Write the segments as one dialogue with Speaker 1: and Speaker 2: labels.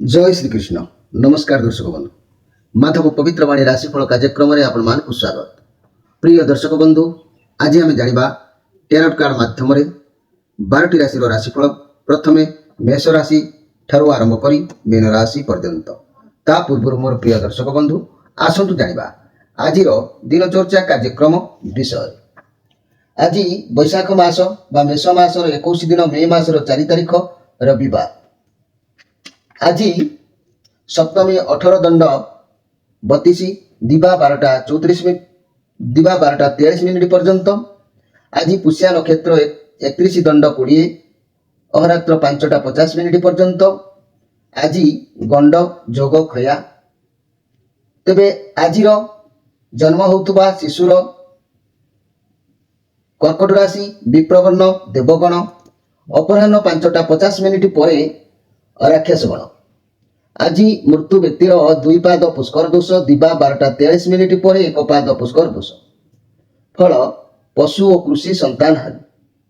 Speaker 1: जय श्रीकृष्ण। नमस्कार दर्शक बंधु, माधव पवित्र वाणी राशिफल कार्यक्रम में आपण मानक स्वागत। प्रिय दर्शक बंधु, आज आम जाना टैरोट कार्ड माध्यम 12टी राशि राशिफल। प्रथमे मेष राशि ठारू आरंभ कर मीन राशि पर्यंत। ता पूर्व मोर प्रिय दर्शक बंधु, आसतु जाना आज दिनचर्चा कार्यक्रम विषय। आज बैशाख मास मेष मास 21 दिन मे मास 4 तारिख रविवार। आज सप्तमी 18 दंड 32 दिवा 12टा 34 मिनिट दिवा 12टा 43 मिनिट पर्यंत। आज पुष्या नक्षत्र 31 दंड 20 अहरात्र 5टा 50 मिनिट पर्यंत। आज गंड जोग खया। तेबे आजिर जन्म होउतबा शिशुर कर्कट राशि विप्रवर्ण देवगण। अपराह्न 5टा 50 मिनिट पर राक्षस गण। आज मृत्यु व्यक्तिर 2 पाद पुष्कर दोष दिवा 12टा 43 मिनिट पर 1 पाद पुष्कर दोष। फल पशु और कृषि संतान हानि।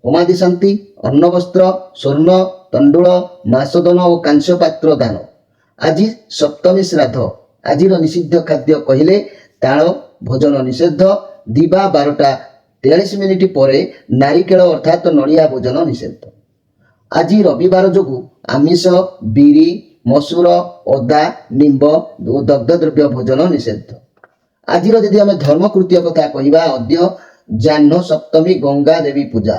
Speaker 1: होमादि शांति अन्न वस्त्र स्वर्ण तंडुल मासदन और कांस्य पात्र दान। आज सप्तमी श्राद्ध। आज निषिद्ध खाद्य कहले ताल भोजन निषेध। दिवा 12टा 43 मिनिट पर नारिकेल अर्थात नड़िया भोजन निषेध। आज रविवार जोगु आमिष बिरी मसूर अदा निम्ब दग्ध द्रव्य भोजन निषेध। आज यदि आम धर्मकृत्य कथा कहवा अद्य जाह्न सप्तमी गंगा देवी पूजा।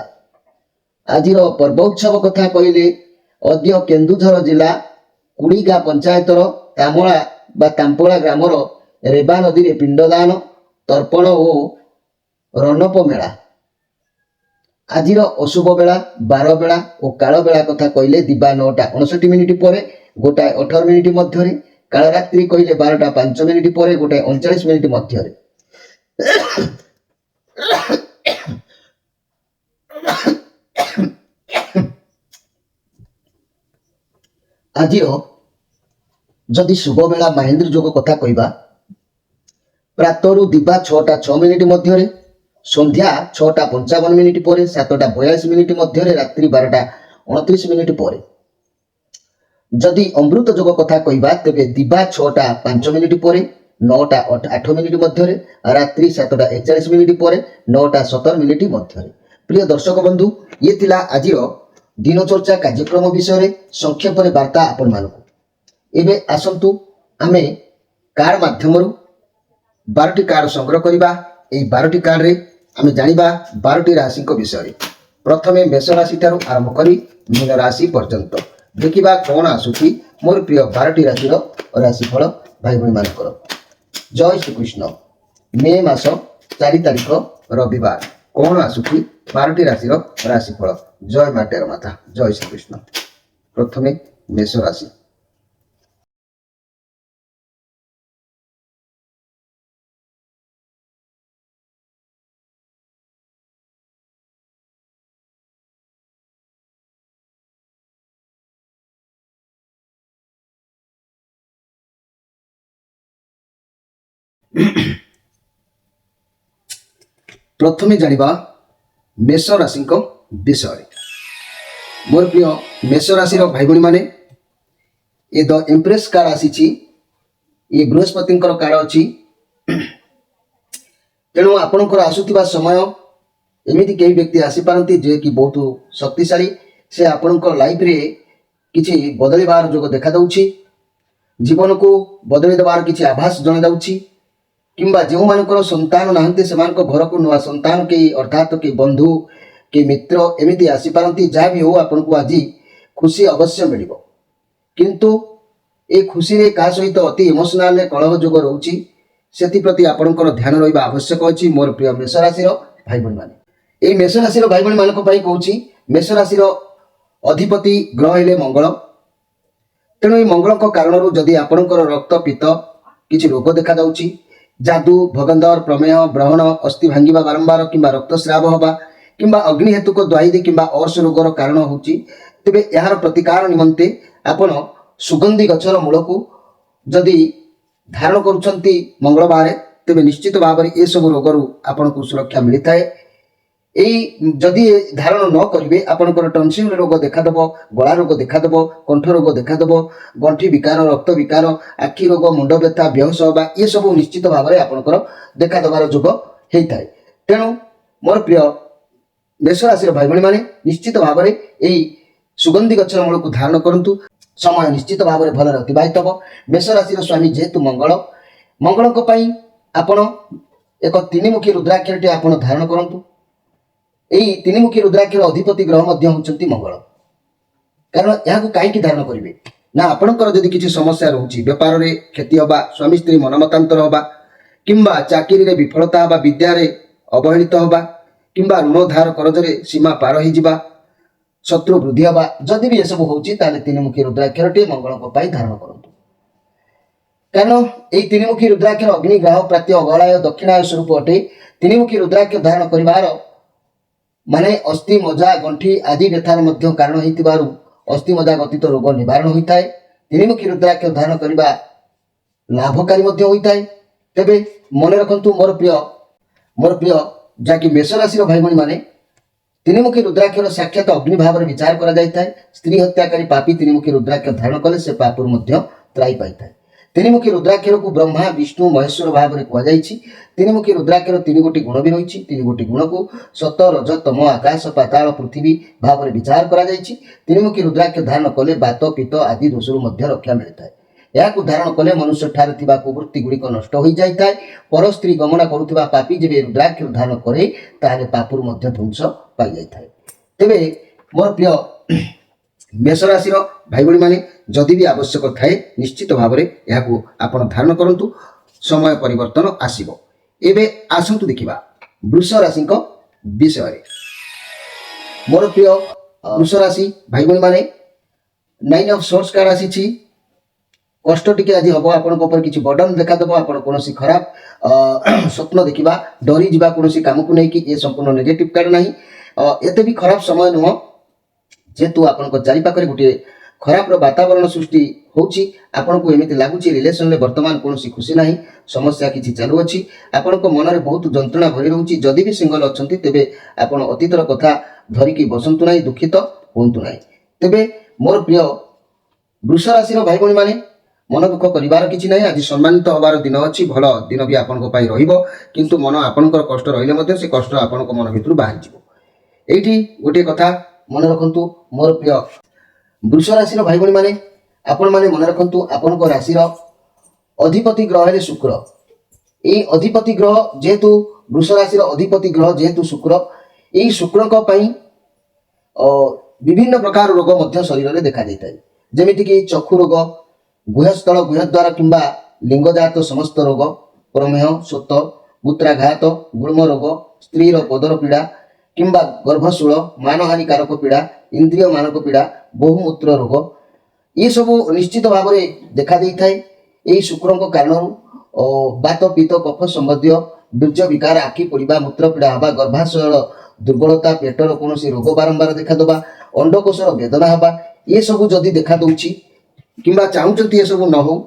Speaker 1: आज पर्व उत्सव कथा कहले अद्य केन्दुझर जिला कुड़ीगा पंचायतर तामला बा तांपला ग्रामर रेबा नदी रे पिंडदान तर्पण और रनप मेला। आज अशुभ बेला 12 बेला और काल बेला कथा कहले दिवा 9टा 59 मिनिट पर 1टा 18 मिनिट मध्य। कालरात्रि कहले 12टा 5 मिनिट पर 1टा 39 मिनिट मध्य। आज जदि शुभ बेला महेंद्र जोग कथा कहवा प्रातरु दिवा 6टा 6 मिनिट मध्य। संध्या 6टा 55 मिनिट पर 7टा 42 मिनिट मध्य। रात्रि 12टा 29 मिनिट पर। जदि अमृत जोग कथा कहवा तेबे दिवा 6टा 5 मिनिट पर 9टा 8 मिनिट मध्य। रात्रि 7टा 41 मिनिट पर 9टा 17 मिनिट मध्य। प्रिय दर्शक बंधु, ये थिला आज दिनचर्चा कार्यक्रम विषय संक्षेप वार्ता आपण मानकु। एबे आसंतु आमे कार्ड माध्यम 12टी कार्ड संग्रह करबा। ए 12टी कार्ड रे आमे जानिबा 12टी राशि विषय। प्रथमे मेष राशि ठारू आरंभ करी मीन राशि पर्यंत देखिबा कोन आसुची मोर प्रिय 12टी राशि राशिफल भाई भाई मानकर। जय श्री कृष्ण। मे मास 4 तारिख रविवार कोन आसुची 12टी राशि राशिफल। जय मातेर माता। जय श्री कृष्ण। प्रथमे मेष राशि। प्रथमे जानिबा मेष राशि विषय। मोर प्रिय मेष राशि भाई भाई माने ये द इम्प्रेस कार्ड आसी। ये बृहस्पति कार्ड अच्छी। तेणु आपणकर आसुवा समय एमती कई व्यक्ति आसीपारती जे कि बहुत शक्तिशाली। से आपणकर लाइफ रे किछि बदलवार जोग देखा दउछि। जीवन को बदल देवार किछि आभास जणा दउछि। किंबा जो मानकर संतान नाहंते सेमानक घर को नुआ संतान के अर्थात के बंधु के मित्र एमिति आसीपारती। जहाँ भी हो आपन को आज खुशी अवश्य मिलिबो। किंतु ए खुशी रे का सहित अति इमोशनल कलह जोग रहउछि। सेति प्रति आपनकर ध्यान रहिबा आवश्यक अछि। मोर प्रिय मेष राशि भाई बहन माने ए मेष राशि भाई बहन मानक पई कहउछि। मेष राशि अधिपति ग्रह हेले मंगल। तेणु ए मंगल को कारण जदि आपनकर रक्त पित्त किछि रोग देखा दउछि, जादू भगंदर प्रमेह ब्रहण अस्थि भांगिबा बारंबार किंबा रक्तस्राव हवा किंबा अग्नि हेतुक द्वाइदी किंबा अर्श रोगर कारण होउछि, तेबे यार प्रतिकार निमंते आपण सुगंधी गछर मूल को जदि धारण करुछंती मंगलवार तेबे निश्चित भाव में ए सब रोगरू आपण को सुरक्षा मिलता है। এই যদি ଧାରଣ ନ କରିବେ ଆପଣଙ୍କର ଟନସିଲ ରୋଗ ଦେଖାଦେବ, ଗଳା ରୋଗ ଦେଖାଦେବ, କଣ୍ଠ ରୋଗ ଦେଖାଦେବ, ଗଣ୍ଠି ବିକାର, ରକ୍ତ ବିକାର, ଆଖି ରୋଗ, ମୁଣ୍ଡ ବ୍ୟଥା, ବେହୋସ ହେବା ଏସବୁ ନିଶ୍ଚିତ ଭାବରେ ଆପଣଙ୍କର ଦେଖାଦେବାର ଯୋଗ ହେଇଥାଏ। ତେଣୁ ମୋର ପ୍ରିୟ ମେଷ ରାଶିର ଭାଇ ଭଉଣୀମାନେ ନିଶ୍ଚିତ ଭାବରେ ଏହି ସୁଗନ୍ଧି ଗଛର ମୂଳକୁ ଧାରଣ କରନ୍ତୁ। ସମୟ ନିଶ୍ଚିତ ଭାବରେ ଭଲରେ ଅତିବାହିତ ହେବ। ମେଷ ରାଶିର ସ୍ୱାମୀ ଯେହେତୁ ମଙ୍ଗଳଙ୍କ ପାଇଁ ଆପଣ ଏକ ତିନିମୁଖୀ ରୁଦ୍ରାକ୍ଷରଟି ଆପଣ ଧାରଣ କରନ୍ତୁ। ଏହି ତିନିମୁଖୀ ରୁଦ୍ରାକ୍ଷର ଅଧିପତି ଗ୍ରହ ମଧ୍ୟ ହେଉଛନ୍ତି ମଙ୍ଗଳ। କାରଣ ଏହାକୁ କାହିଁକି ଧାରଣ କରିବେ ନା ଆପଣଙ୍କର ଯଦି କିଛି ସମସ୍ୟା ରହୁଛି, ବେପାରରେ କ୍ଷତି ହେବା, ସ୍ୱାମୀ ସ୍ତ୍ରୀ ମନମତାନ୍ତର ହେବା, କିମ୍ବା ଚାକିରିରେ ବିଫଳତା ହେବା, ବିଦ୍ୟାରେ ଅବହେଳିତ ହେବା, କିମ୍ବା ଋଣ ଧାର କରଜରେ ସୀମା ପାର ହୋଇଯିବା, ଶତ୍ରୁ ବୃଦ୍ଧି ହେବା, ଯଦି ବି ଏସବୁ ହେଉଛି ତାହେଲେ ତିନିମୁଖୀ ରୁଦ୍ରାକ୍ଷରଟି ମଙ୍ଗଳଙ୍କ ପାଇଁ ଧାରଣ କରନ୍ତୁ। କାରଣ ଏହି ତିନିମୁଖୀ ରୁଦ୍ରାକ୍ଷର ଅଗ୍ନି ଗ୍ରାହ ପ୍ରାତ୍ୟ ଅଗଳାୟ ଦକ୍ଷିଣାୟ ସ୍ୱରୂପ ଅଟେ। ତିନିମୁଖୀ ରୁଦ୍ରାକ୍ଷ ଧାରଣ କରିବାର ମାନେ ଅସ୍ଥି ମଜା, ଗଣ୍ଠି ଆଦି ବ୍ୟଥାର ମଧ୍ୟ କାରଣ ହୋଇଥିବାରୁ ଅସ୍ଥି ମଜା ଗତିତ ରୋଗ ନିବାରଣ ହୋଇଥାଏ। ତିନିମୁଖୀ ରୁଦ୍ରାକ୍ଷ ଧାରଣ କରିବା ଲାଭକାରୀ ମଧ୍ୟ ହୋଇଥାଏ। ତେବେ ମନେ ରଖନ୍ତୁ ମୋର ପ୍ରିୟ ଯାହାକି ମେଷ ରାଶିର ଭାଇ ଭଉଣୀମାନେ, ତିନିମୁଖୀ ରୁଦ୍ରାକ୍ଷର ସାକ୍ଷାତ ଅଗ୍ନି ଭାବରେ ବିଚାର କରାଯାଇଥାଏ। ସ୍ତ୍ରୀ ହତ୍ୟାକାରୀ ପାପୀ ତିନିମୁଖୀ ରୁଦ୍ରାକ୍ଷ ଧାରଣ କଲେ ସେ ପାପରୁ ମଧ୍ୟ ତ୍ରାହି ପାଇଥାଏ। ତିନିମୁଖୀ ରୁଦ୍ରାକ୍ଷରକୁ ବ୍ରହ୍ମା, ବିଷ୍ଣୁ, ମହେଶ୍ୱର ଭାବରେ କୁହାଯାଇଛି। ତିନିମୁଖୀ ରୁଦ୍ରାକ୍ଷର ତିନି ଗୋଟି ଗୁଣ ବି ରହିଛି। ତିନି ଗୋଟି ଗୁଣକୁ ସତ, ରଜ, ତମ, ଆକାଶ, ପାତାଳ, ପୃଥିବୀ ଭାବରେ ବିଚାର କରାଯାଇଛି। ତିନିମୁଖୀ ରୁଦ୍ରାକ୍ଷ ଧାରଣ କଲେ ବାତ, ପିତ୍ତ ଆଦି ଦୋଷରୁ ମଧ୍ୟ ରକ୍ଷା ମିଳିଥାଏ। ଏହାକୁ ଧାରଣ କଲେ ମନୁଷ୍ୟଠାରେ ଥିବା କୁବୃତ୍ତି ଗୁଡ଼ିକ ନଷ୍ଟ ହୋଇଯାଇଥାଏ। ପର ସ୍ତ୍ରୀ ଗମନା କରୁଥିବା ପାପୀ ଯେବେ ରୁଦ୍ରାକ୍ଷ ଧାରଣ କରେ ତାହେଲେ ପାପରୁ ମଧ୍ୟ ଧ୍ୱଂସ ପାଇଯାଇଥାଏ। ତେବେ ମୋର ପ୍ରିୟ ମେଷ ରାଶିର ଭାଇ ଭଉଣୀମାନେ, ଯଦି ବି ଆବଶ୍ୟକ ଥାଏ ନିଶ୍ଚିତ ଭାବରେ ଏହାକୁ ଆପଣ ଧାରଣ କରନ୍ତୁ। ସମୟ ପରିବର୍ତ୍ତନ ଆସିବ। ଏବେ ଆସନ୍ତୁ ଦେଖିବା ବୃଷ ରାଶିଙ୍କ ବିଷୟରେ। ମୋର ପ୍ରିୟ ବୃଷ ରାଶି ଭାଇ ଭଉଣୀମାନେ, 9 ଅଫ୍ ସୋର୍ଟସ୍ କାର୍ଡ ଆସିଛି। କଷ୍ଟ ଟିକେ ଆଜି ହେବ, ଆପଣଙ୍କ ଉପରେ କିଛି ବର୍ଡନ ଦେଖାଦେବ। ଆପଣ କୌଣସି ଖରାପ ସ୍ୱପ୍ନ ଦେଖିବା, ଡରିଯିବା କୌଣସି କାମକୁ ନେଇକି, ଏ ସମ୍ପୂର୍ଣ୍ଣ ନେଗେଟିଭ କାର୍ଡ ନାହିଁ। ଏତେ ବି ଖରାପ ସମୟ ନୁହଁ, ଯେହେତୁ ଆପଣଙ୍କ ଚାରିପାଖରେ ଗୋଟିଏ ଖରାପର ବାତାବରଣ ସୃଷ୍ଟି ହେଉଛି। ଆପଣଙ୍କୁ ଏମିତି ଲାଗୁଛି ରିଲେସନରେ ବର୍ତ୍ତମାନ କୌଣସି ଖୁସି ନାହିଁ, ସମସ୍ୟା କିଛି ଚାଲୁଅଛି। ଆପଣଙ୍କ ମନରେ ବହୁତ ଯନ୍ତ୍ରଣା ଭରି ରହୁଛି। ଯଦି ବି ସିଙ୍ଗଲ ଅଛନ୍ତି ତେବେ ଆପଣ ଅତୀତର କଥା ଧରିକି ବସନ୍ତୁ ନାହିଁ, ଦୁଃଖିତ ହୁଅନ୍ତୁ ନାହିଁ। ତେବେ ମୋର ପ୍ରିୟ ବୃଷ ରାଶିର ଭାଇ ଭଉଣୀମାନେ, ମନ ଦୁଃଖ କରିବାର କିଛି ନାହିଁ। ଆଜି ସମ୍ମାନିତ ହେବାର ଦିନ ଅଛି, ଭଲ ଦିନ ବି ଆପଣଙ୍କ ପାଇଁ ରହିବ। କିନ୍ତୁ ମନ ଆପଣଙ୍କର କଷ୍ଟ ରହିଲେ ମଧ୍ୟ ସେ କଷ୍ଟ ଆପଣଙ୍କ ମନ ଭିତରୁ ବାହାରିଯିବ। ଏଇଠି ଗୋଟିଏ କଥା ମନେ ରଖନ୍ତୁ ମୋର ପ୍ରିୟ ବୃଷ ରାଶିର ଭାଇ ଭଉଣୀମାନେ, ଆପଣମାନେ ମନେ ରଖନ୍ତୁ ଆପଣଙ୍କ ରାଶିର ଅଧିପତି ଗ୍ରହ ହେଲେ ଶୁକ୍ର। এই ଅଧିପତି ଗ୍ରହ ଯେହେତୁ ବୃଷ ରାଶିର ଅଧିପତି ଗ୍ରହ ଯେହେତୁ ଶୁକ୍ର, ଏହି ଶୁକ୍ରଙ୍କ ପାଇଁ ବିଭିନ୍ନ ପ୍ରକାର ରୋଗ ମଧ୍ୟ ଶରୀରରେ ଦେଖାଯାଇଥାଏ। ଯେମିତିକି ଚକ୍ଷୁ ରୋଗ, ଗୁହସ୍ଥଳ ଗୁହଦ୍ୱାର କିମ୍ବା ଲିଙ୍ଗଜାତ ସମସ୍ତ ରୋଗ, ପ୍ରମେହ, ଶୋଥ, ମୂତ୍ରାଘାତ, ଗୁଳ୍ମ ରୋଗ, ସ୍ତ୍ରୀର ପଦର ପୀଡ଼ା କିମ୍ବା ଗର୍ଭଶୂଳ, ମାନହାନିକାରକ ପୀଡ଼ା, ଇନ୍ଦ୍ରିୟ ମାନକ ପୀଡ଼ା, ବହୁମୂତ୍ର ରୋଗ ଏସବୁ ନିଶ୍ଚିତ ଭାବରେ ଦେଖାଦେଇଥାଏ। ଏହି ଶୁକ୍ରଙ୍କ କାରଣରୁ ବାତ, ପିତ୍ତ, କଫ ସମ୍ବନ୍ଧୀୟ ବୀର୍ଯ୍ୟ ବିକାର, ଆଖି ପୋଡ଼ିବା, ମୂତ୍ରପୀଡ଼ା ହେବା, ଗର୍ଭାଶୟର ଦୁର୍ବଳତା, ପେଟର କୌଣସି ରୋଗ ବାରମ୍ବାର ଦେଖାଦେବା, ଅଣ୍ଡକୋଷର ବେଦନା ହେବା ଏସବୁ ଯଦି ଦେଖାଦେଉଛି କିମ୍ବା ଚାହୁଁଛନ୍ତି ଏସବୁ ନ ହେଉ,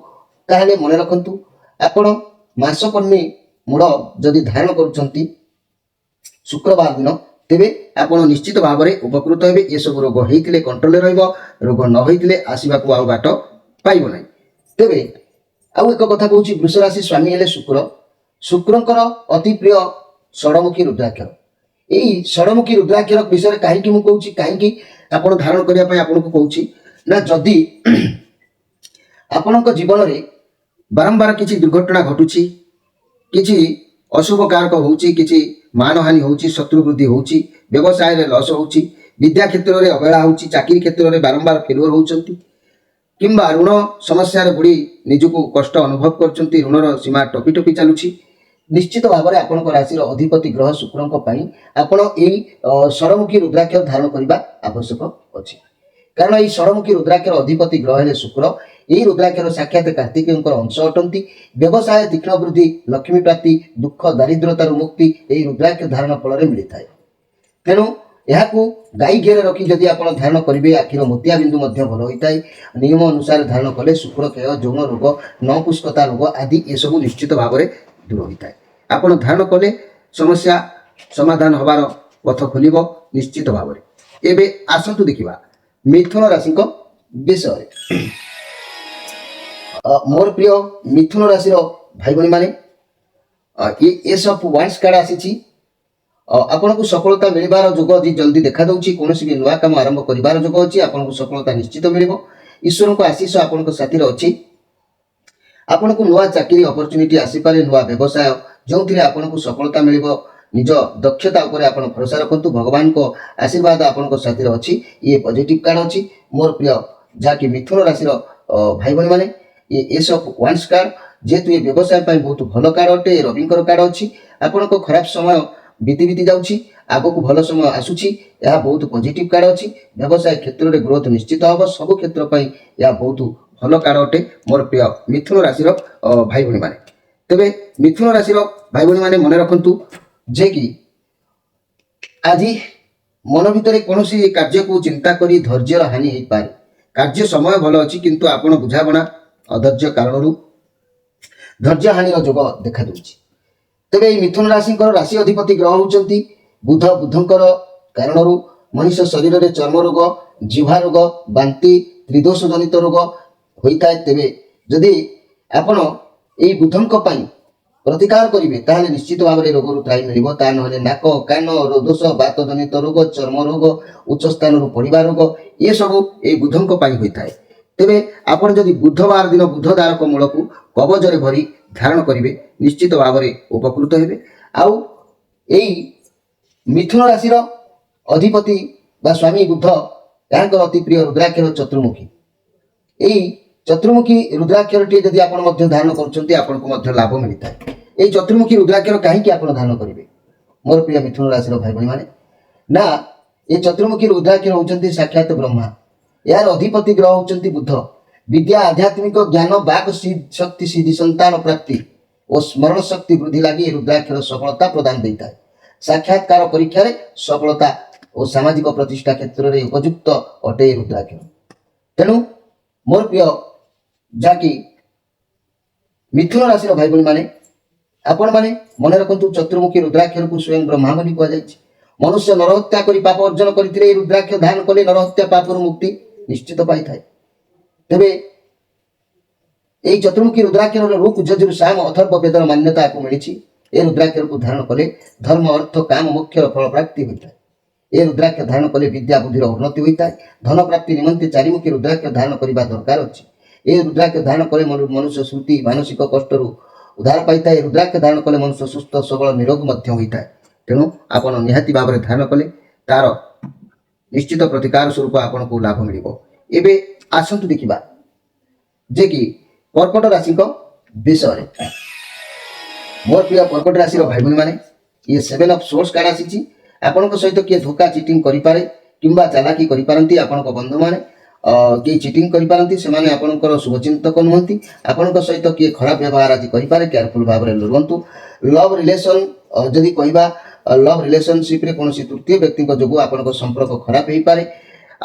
Speaker 1: ତାହେଲେ ମନେ ରଖନ୍ତୁ ଆପଣ ମାସକର୍ମୀ ମୂଳ ଯଦି ଧାରଣ କରୁଛନ୍ତି ଶୁକ୍ରବାର ଦିନ, ତେବେ ଆପଣ ନିଶ୍ଚିତ ଭାବରେ ଉପକୃତ ହେବେ। ଏସବୁ ରୋଗ ହେଇଥିଲେ କଣ୍ଟ୍ରୋଲରେ ରହିବ, ରୋଗ ନ ହେଇଥିଲେ ଆସିବାକୁ ଆଉ ବାଟ ପାଇବ ନାହିଁ। ତେବେ ଆଉ ଏକ କଥା କହୁଛି, ବୃଷ ରାଶି ସ୍ୱାମୀ ହେଲେ ଶୁକ୍ର। ଶୁକ୍ରଙ୍କର ଅତି ପ୍ରିୟ ଷଡ଼ମୁଖୀ ରୁଦ୍ରାକ୍ଷର। ଏହି ଷଡ଼ମୁଖୀ ରୁଦ୍ରାକ୍ଷର ବିଷୟରେ କାହିଁକି ମୁଁ କହୁଛି, କାହିଁକି ଆପଣ ଧାରଣ କରିବା ପାଇଁ ଆପଣଙ୍କୁ କହୁଛି ନା, ଯଦି ଆପଣଙ୍କ ଜୀବନରେ ବାରମ୍ବାର କିଛି ଦୁର୍ଘଟଣା ଘଟୁଛି, କିଛି ଅଶୁଭ କାରକ ହେଉଛି, କିଛି ମାନହାନି ହେଉଛି, ଶତ୍ରୁ ବୃଦ୍ଧି ହେଉଛି, ବ୍ୟବସାୟରେ ଲସ୍ ହେଉଛି, ବିଦ୍ୟା କ୍ଷେତ୍ରରେ ଅବହେଳା ହେଉଛି, ଚାକିରି କ୍ଷେତ୍ରରେ ବାରମ୍ବାର ଫେଲୁଅର ହେଉଛନ୍ତି, କିମ୍ବା ଋଣ ସମସ୍ୟାରେ ବୁଡ଼ି ନିଜକୁ କଷ୍ଟ ଅନୁଭବ କରୁଛନ୍ତି, ଋଣର ସୀମା ଟପି ଟପି ଚାଲୁଛି, ନିଶ୍ଚିତ ଭାବରେ ଆପଣଙ୍କ ରାଶିର ଅଧିପତି ଗ୍ରହ ଶୁକ୍ରଙ୍କ ପାଇଁ ଆପଣ ଏହି ଷଡ଼ମୁଖୀ ରୁଦ୍ରାକ୍ଷ ଧାରଣ କରିବା ଆବଶ୍ୟକ ଅଛି। କାରଣ ଏହି ଷଡ଼ମୁଖୀ ରୁଦ୍ରାକ୍ଷର ଅଧିପତି ଗ୍ରହ ହେଲେ ଶୁକ୍ର। ଏହି ରୁଦ୍ରାକ୍ଷର ସାକ୍ଷାତ କାର୍ତ୍ତିକେୟଙ୍କର ଅଂଶ ଅଟନ୍ତି। ବ୍ୟବସାୟ ତୀକ୍ଷ୍ଣ ବୃଦ୍ଧି, ଲକ୍ଷ୍ମୀ ପ୍ରାପ୍ତି, ଦୁଃଖ ଦାରିଦ୍ରତାରୁ ମୁକ୍ତି ଏହି ରୁଦ୍ରାକ୍ଷ ଧାରଣ ଫଳରେ ମିଳିଥାଏ। ତେଣୁ ଏହାକୁ ଗାଈ ଘିଅରେ ରଖି ଯଦି ଆପଣ ଧାରଣ କରିବେ, ଆଖିର ମୋତିଆ ବିନ୍ଦୁ ମଧ୍ୟ ଭଲ ହୋଇଥାଏ। ନିୟମ ଅନୁସାରେ ଧାରଣ କଲେ ଶୁକ୍ରକ୍ଷୟ, ଯୌନ ରୋଗ, ନପୁଷ୍କତା ରୋଗ ଆଦି ଏସବୁ ନିଶ୍ଚିତ ଭାବରେ ଦୂର ହୋଇଥାଏ। ଆପଣ ଧାରଣ କଲେ ସମସ୍ୟା ସମାଧାନ ହେବାର ପଥ ଖୋଲିବ ନିଶ୍ଚିତ ଭାବରେ। ଏବେ ଆସନ୍ତୁ ଦେଖିବା ମିଥୁନ ରାଶିଙ୍କ ବିଷୟରେ। ମୋର ପ୍ରିୟ ମିଥୁନ ରାଶିର ଭାଇ ଭଉଣୀମାନେ, ଏସ୍ ଅଫ୍ ୱାନ୍ସ କାର୍ଡ ଆସିଛି। ଆପଣଙ୍କୁ ସଫଳତା ମିଳିବାର ଯୋଗ ଆଜି ଜଲ୍ଦି ଦେଖାଦେଉଛି। କୌଣସି ବି ନୂଆ କାମ ଆରମ୍ଭ କରିବାର ଯୋଗ ଅଛି। ଆପଣଙ୍କୁ ସଫଳତା ନିଶ୍ଚିତ ମିଳିବ। ଈଶ୍ୱରଙ୍କ ଆଶୀଷ ଆପଣଙ୍କ ସାଥିରେ ଅଛି। ଆପଣଙ୍କୁ ନୂଆ ଚାକିରି ଅପରଚ୍ୟୁନିଟି ଆସିପାରେ, ନୂଆ ବ୍ୟବସାୟ ଯେଉଁଥିରେ ଆପଣଙ୍କୁ ସଫଳତା ମିଳିବ। ନିଜ ଦକ୍ଷତା ଉପରେ ଆପଣ ଭରସା ରଖନ୍ତୁ। ଭଗବାନଙ୍କ ଆଶୀର୍ବାଦ ଆପଣଙ୍କ ସାଥିରେ ଅଛି। ଇଏ ପଜିଟିଭ କାର୍ଡ ଅଛି ମୋର ପ୍ରିୟ ଯାହାକି ମିଥୁନ ରାଶିର ଭାଇ ଭଉଣୀମାନେ। ଇଏ ଏସ୍ ଅଫ୍ ୱାନ୍ସ କାର୍ଡ, ଯେହେତୁ ଏ ବ୍ୟବସାୟ ପାଇଁ ବହୁତ ଭଲ କାର୍ଡ ଅଟେ। ରବିଙ୍କର କାର୍ଡ ଅଛି। ଆପଣଙ୍କ ଖରାପ ସମୟ ବିତି ଯାଉଛି, ଆଗକୁ ଭଲ ସମୟ ଆସୁଛି। ଏହା ବହୁତ ପଜିଟିଭ କାର୍ଡ ଅଛି। ବ୍ୟବସାୟ କ୍ଷେତ୍ରରେ ଗ୍ରୋଥ ନିଶ୍ଚିତ ହେବ। ସବୁ କ୍ଷେତ୍ର ପାଇଁ ଏହା ବହୁତ ଭଲ କାର୍ଡ ଅଟେ ମୋର ପ୍ରିୟ ମିଥୁନ ରାଶିର ଭାଇ ଭଉଣୀମାନେ। ତେବେ ମିଥୁନ ରାଶିର ଭାଇ ଭଉଣୀମାନେ ମନେ ରଖନ୍ତୁ ଯେ କି ଆଜି ମନ ଭିତରେ କୌଣସି କାର୍ଯ୍ୟକୁ ଚିନ୍ତା କରି ଧୈର୍ଯ୍ୟର ହାନି ହେଇପାରେ। କାର୍ଯ୍ୟ ସମୟ ଭଲ ଅଛି, କିନ୍ତୁ ଆପଣ ବୁଝାମଣା ଅଧୈର୍ଯ୍ୟ କାରଣରୁ ଧୈର୍ଯ୍ୟ ହାନିର ଯୋଗ ଦେଖାଦେଉଛି। ତେବେ ଏହି ମିଥୁନ ରାଶିଙ୍କର ରାଶି ଅଧିପତି ଗ୍ରହ ହେଉଛନ୍ତି ବୁଧ। ବୁଧଙ୍କର କାରଣରୁ ମଣିଷ ଶରୀରରେ ଚର୍ମ ରୋଗ, ଜିହ୍ବା ରୋଗ, ବାନ୍ତି, ତ୍ରିଦୋଷ ଜନିତ ରୋଗ ହୋଇଥାଏ। ତେବେ ଯଦି ଆପଣ ଏହି ବୁଧଙ୍କ ପାଇଁ ପ୍ରତିକାର କରିବେ ତାହେଲେ ନିଶ୍ଚିତ ଭାବରେ ରୋଗରୁ ତ୍ରାହି ମିଳିବ। ତା ନହେଲେ ନାକ କାନ ଦୋଷ, ବାତ ଜନିତ ରୋଗ, ଚର୍ମ ରୋଗ, ଉଚ୍ଚ ସ୍ଥାନରୁ ପଡ଼ିବା ରୋଗ ଏସବୁ ଏହି ବୁଧଙ୍କ ପାଇଁ ହୋଇଥାଏ। ତେବେ ଆପଣ ଯଦି ବୁଧବାର ଦିନ ବୁଧ ଦ୍ୱାରକ ମୂଳକୁ କବଚରେ ଭରି ଧାରଣ କରିବେ ନିଶ୍ଚିତ ଭାବରେ ଉପକୃତ ହେବେ। ଆଉ ଏହି ମିଥୁନ ରାଶିର ଅଧିପତି ବା ସ୍ୱାମୀ ବୁଧ, ଏହାଙ୍କର ଅତି ପ୍ରିୟ ରୁଦ୍ରାକ୍ଷର ଚତୁର୍ମୁଖୀ। ଏହି ଚତୁର୍ମୁଖୀ ରୁଦ୍ରାକ୍ଷରଟିଏ ଯଦି ଆପଣ ମଧ୍ୟ ଧାରଣ କରୁଛନ୍ତି ଆପଣଙ୍କୁ ମଧ୍ୟ ଲାଭ ମିଳିଥାଏ। ଏହି ଚତୁର୍ମୁଖୀ ରୁଦ୍ରାକ୍ଷର କାହିଁକି ଆପଣ ଧାରଣ କରିବେ ମୋର ପ୍ରିୟ ମିଥୁନ ରାଶିର ଭାଇ ଭଉଣୀମାନେ? ନା, ଏ ଚତୁର୍ମୁଖୀ ରୁଦ୍ରାକ୍ଷର ହେଉଛନ୍ତି ସାକ୍ଷାତ ବ୍ରହ୍ମା। ଏହାର ଅଧିପତି ଗ୍ରହ ହେଉଛନ୍ତି ବୁଧ। ବିଦ୍ୟା, ଆଧ୍ୟାତ୍ମିକ ଜ୍ଞାନ, ବାକ୍ ଶକ୍ତି, ସିଦ୍ଧି, ସନ୍ତାନ ପ୍ରାପ୍ତି ଓ ସ୍ମରଣ ଶକ୍ତି ବୃଦ୍ଧି ଲାଗି ଏ ରୁଦ୍ରାକ୍ଷର ସଫଳତା ପ୍ରଦାନ ଦେଇଥାଏ। ସାକ୍ଷାତକାର ପରୀକ୍ଷାରେ ସଫଳତା ଓ ସାମାଜିକ ପ୍ରତିଷ୍ଠା କ୍ଷେତ୍ରରେ ଉପଯୁକ୍ତ ଅଟେ ଏ ରୁଦ୍ରାକ୍ଷର। ତେଣୁ ମୋର ପ୍ରିୟ ଯାହାକି ମିଥୁନ ରାଶିର ଭାଇ ଭଉଣୀମାନେ, ଆପଣମାନେ ମନେ ରଖନ୍ତୁ ଚତୁର୍ମୁଖୀ ରୁଦ୍ରାକ୍ଷରକୁ ସ୍ୱୟଂ ବ୍ରହ୍ମା ବୋଲି କୁହାଯାଇଛି। ମନୁଷ୍ୟ ନରହତ୍ୟା କରି ପାପ ଅର୍ଜନ କରିଥିଲେ ଏହି ରୁଦ୍ରାକ୍ଷ ଧାରଣ କଲେ ନରହତ୍ୟା ପାପରୁ ମୁକ୍ତି ନିଶ୍ଚିତ ପାଇଥାଏ। ତେବେ ଏହି ଚତୁର୍ମୁଖୀ ରୁଦ୍ରାକ୍ଷରର ରୁକ୍ ଯଜୁର୍ ସାମ ଅଥର୍ବ ବେଦର ମାନ୍ୟତାକୁ ମିଳିଛି। ଏ ରୁଦ୍ରାକ୍ଷରକୁ ଧାରଣ କଲେ ଧର୍ମ, ଅର୍ଥ, କାମ, ମୋକ୍ଷର ଫଳ ପ୍ରାପ୍ତି ହୋଇଥାଏ। ଏ ରୁଦ୍ରାକ୍ଷ ଧାରଣ କଲେ ବିଦ୍ୟା ବୁଦ୍ଧିର ଉନ୍ନତି ହୋଇଥାଏ। ଧନ ପ୍ରାପ୍ତି ନିମନ୍ତେ ଚାରିମୁଖୀ ରୁଦ୍ରାକ୍ଷ ଧାରଣ କରିବା ଦରକାର ଅଛି। ଏ ରୁଦ୍ରାକ୍ଷ ଧାରଣ କଲେ ମନୁଷ୍ୟ ସ୍ମୃତି ମାନସିକ କଷ୍ଟରୁ ଉଦ୍ଧାର ପାଇଥାଏ। ରୁଦ୍ରାକ୍ଷ ଧାରଣ କଲେ ମନୁଷ୍ୟ ସୁସ୍ଥ ସବଳ ନିରୋଗ ମଧ୍ୟ ହୋଇଥାଏ। ତେଣୁ ଆପଣ ନିହାତି ଭାବରେ ଧାରଣ କଲେ ତାର ନିଶ୍ଚିତ ପ୍ରତିକାର ସ୍ୱରୂପ ଆପଣଙ୍କୁ ଲାଭ ମିଳିବ। ଏବେ ଆସନ୍ତୁ ଦେଖିବା ଯେ କି କର୍କଟ ରାଶିଙ୍କ ବିଷୟରେ। ମୋର ପ୍ରିୟ କର୍କଟ ରାଶିର ଭାଇ ଭଉଣୀମାନେ, ଇଏ 7 ଅଫ୍ ସୋର୍ସ କାର୍ଡ ଆସିଛି। ଆପଣଙ୍କ ସହିତ କିଏ ଧୋକା ଚିଟିଂ କରିପାରେ କିମ୍ବା ଚାଲାକି କରିପାରନ୍ତି। ଆପଣଙ୍କ ବନ୍ଧୁମାନେ କିଏ ଚିଟିଂ କରିପାରନ୍ତି, ସେମାନେ ଆପଣଙ୍କର ଶୁଭଚିନ୍ତକ ନୁହନ୍ତି। ଆପଣଙ୍କ ସହିତ କିଏ ଖରାପ ବ୍ୟବହାର ଆଜି କରିପାରେ, କେୟାରଫୁଲ ଭାବରେ ରୁହନ୍ତୁ। ଲଭ୍ ରିଲେସନ୍ ଯଦି କହିବା, ଲଭ୍ ରିଲେସନସିପ୍ରେ କୌଣସି ତୃତୀୟ ବ୍ୟକ୍ତିଙ୍କ ଯୋଗୁଁ ଆପଣଙ୍କ ସମ୍ପର୍କ ଖରାପ ହେଇପାରେ।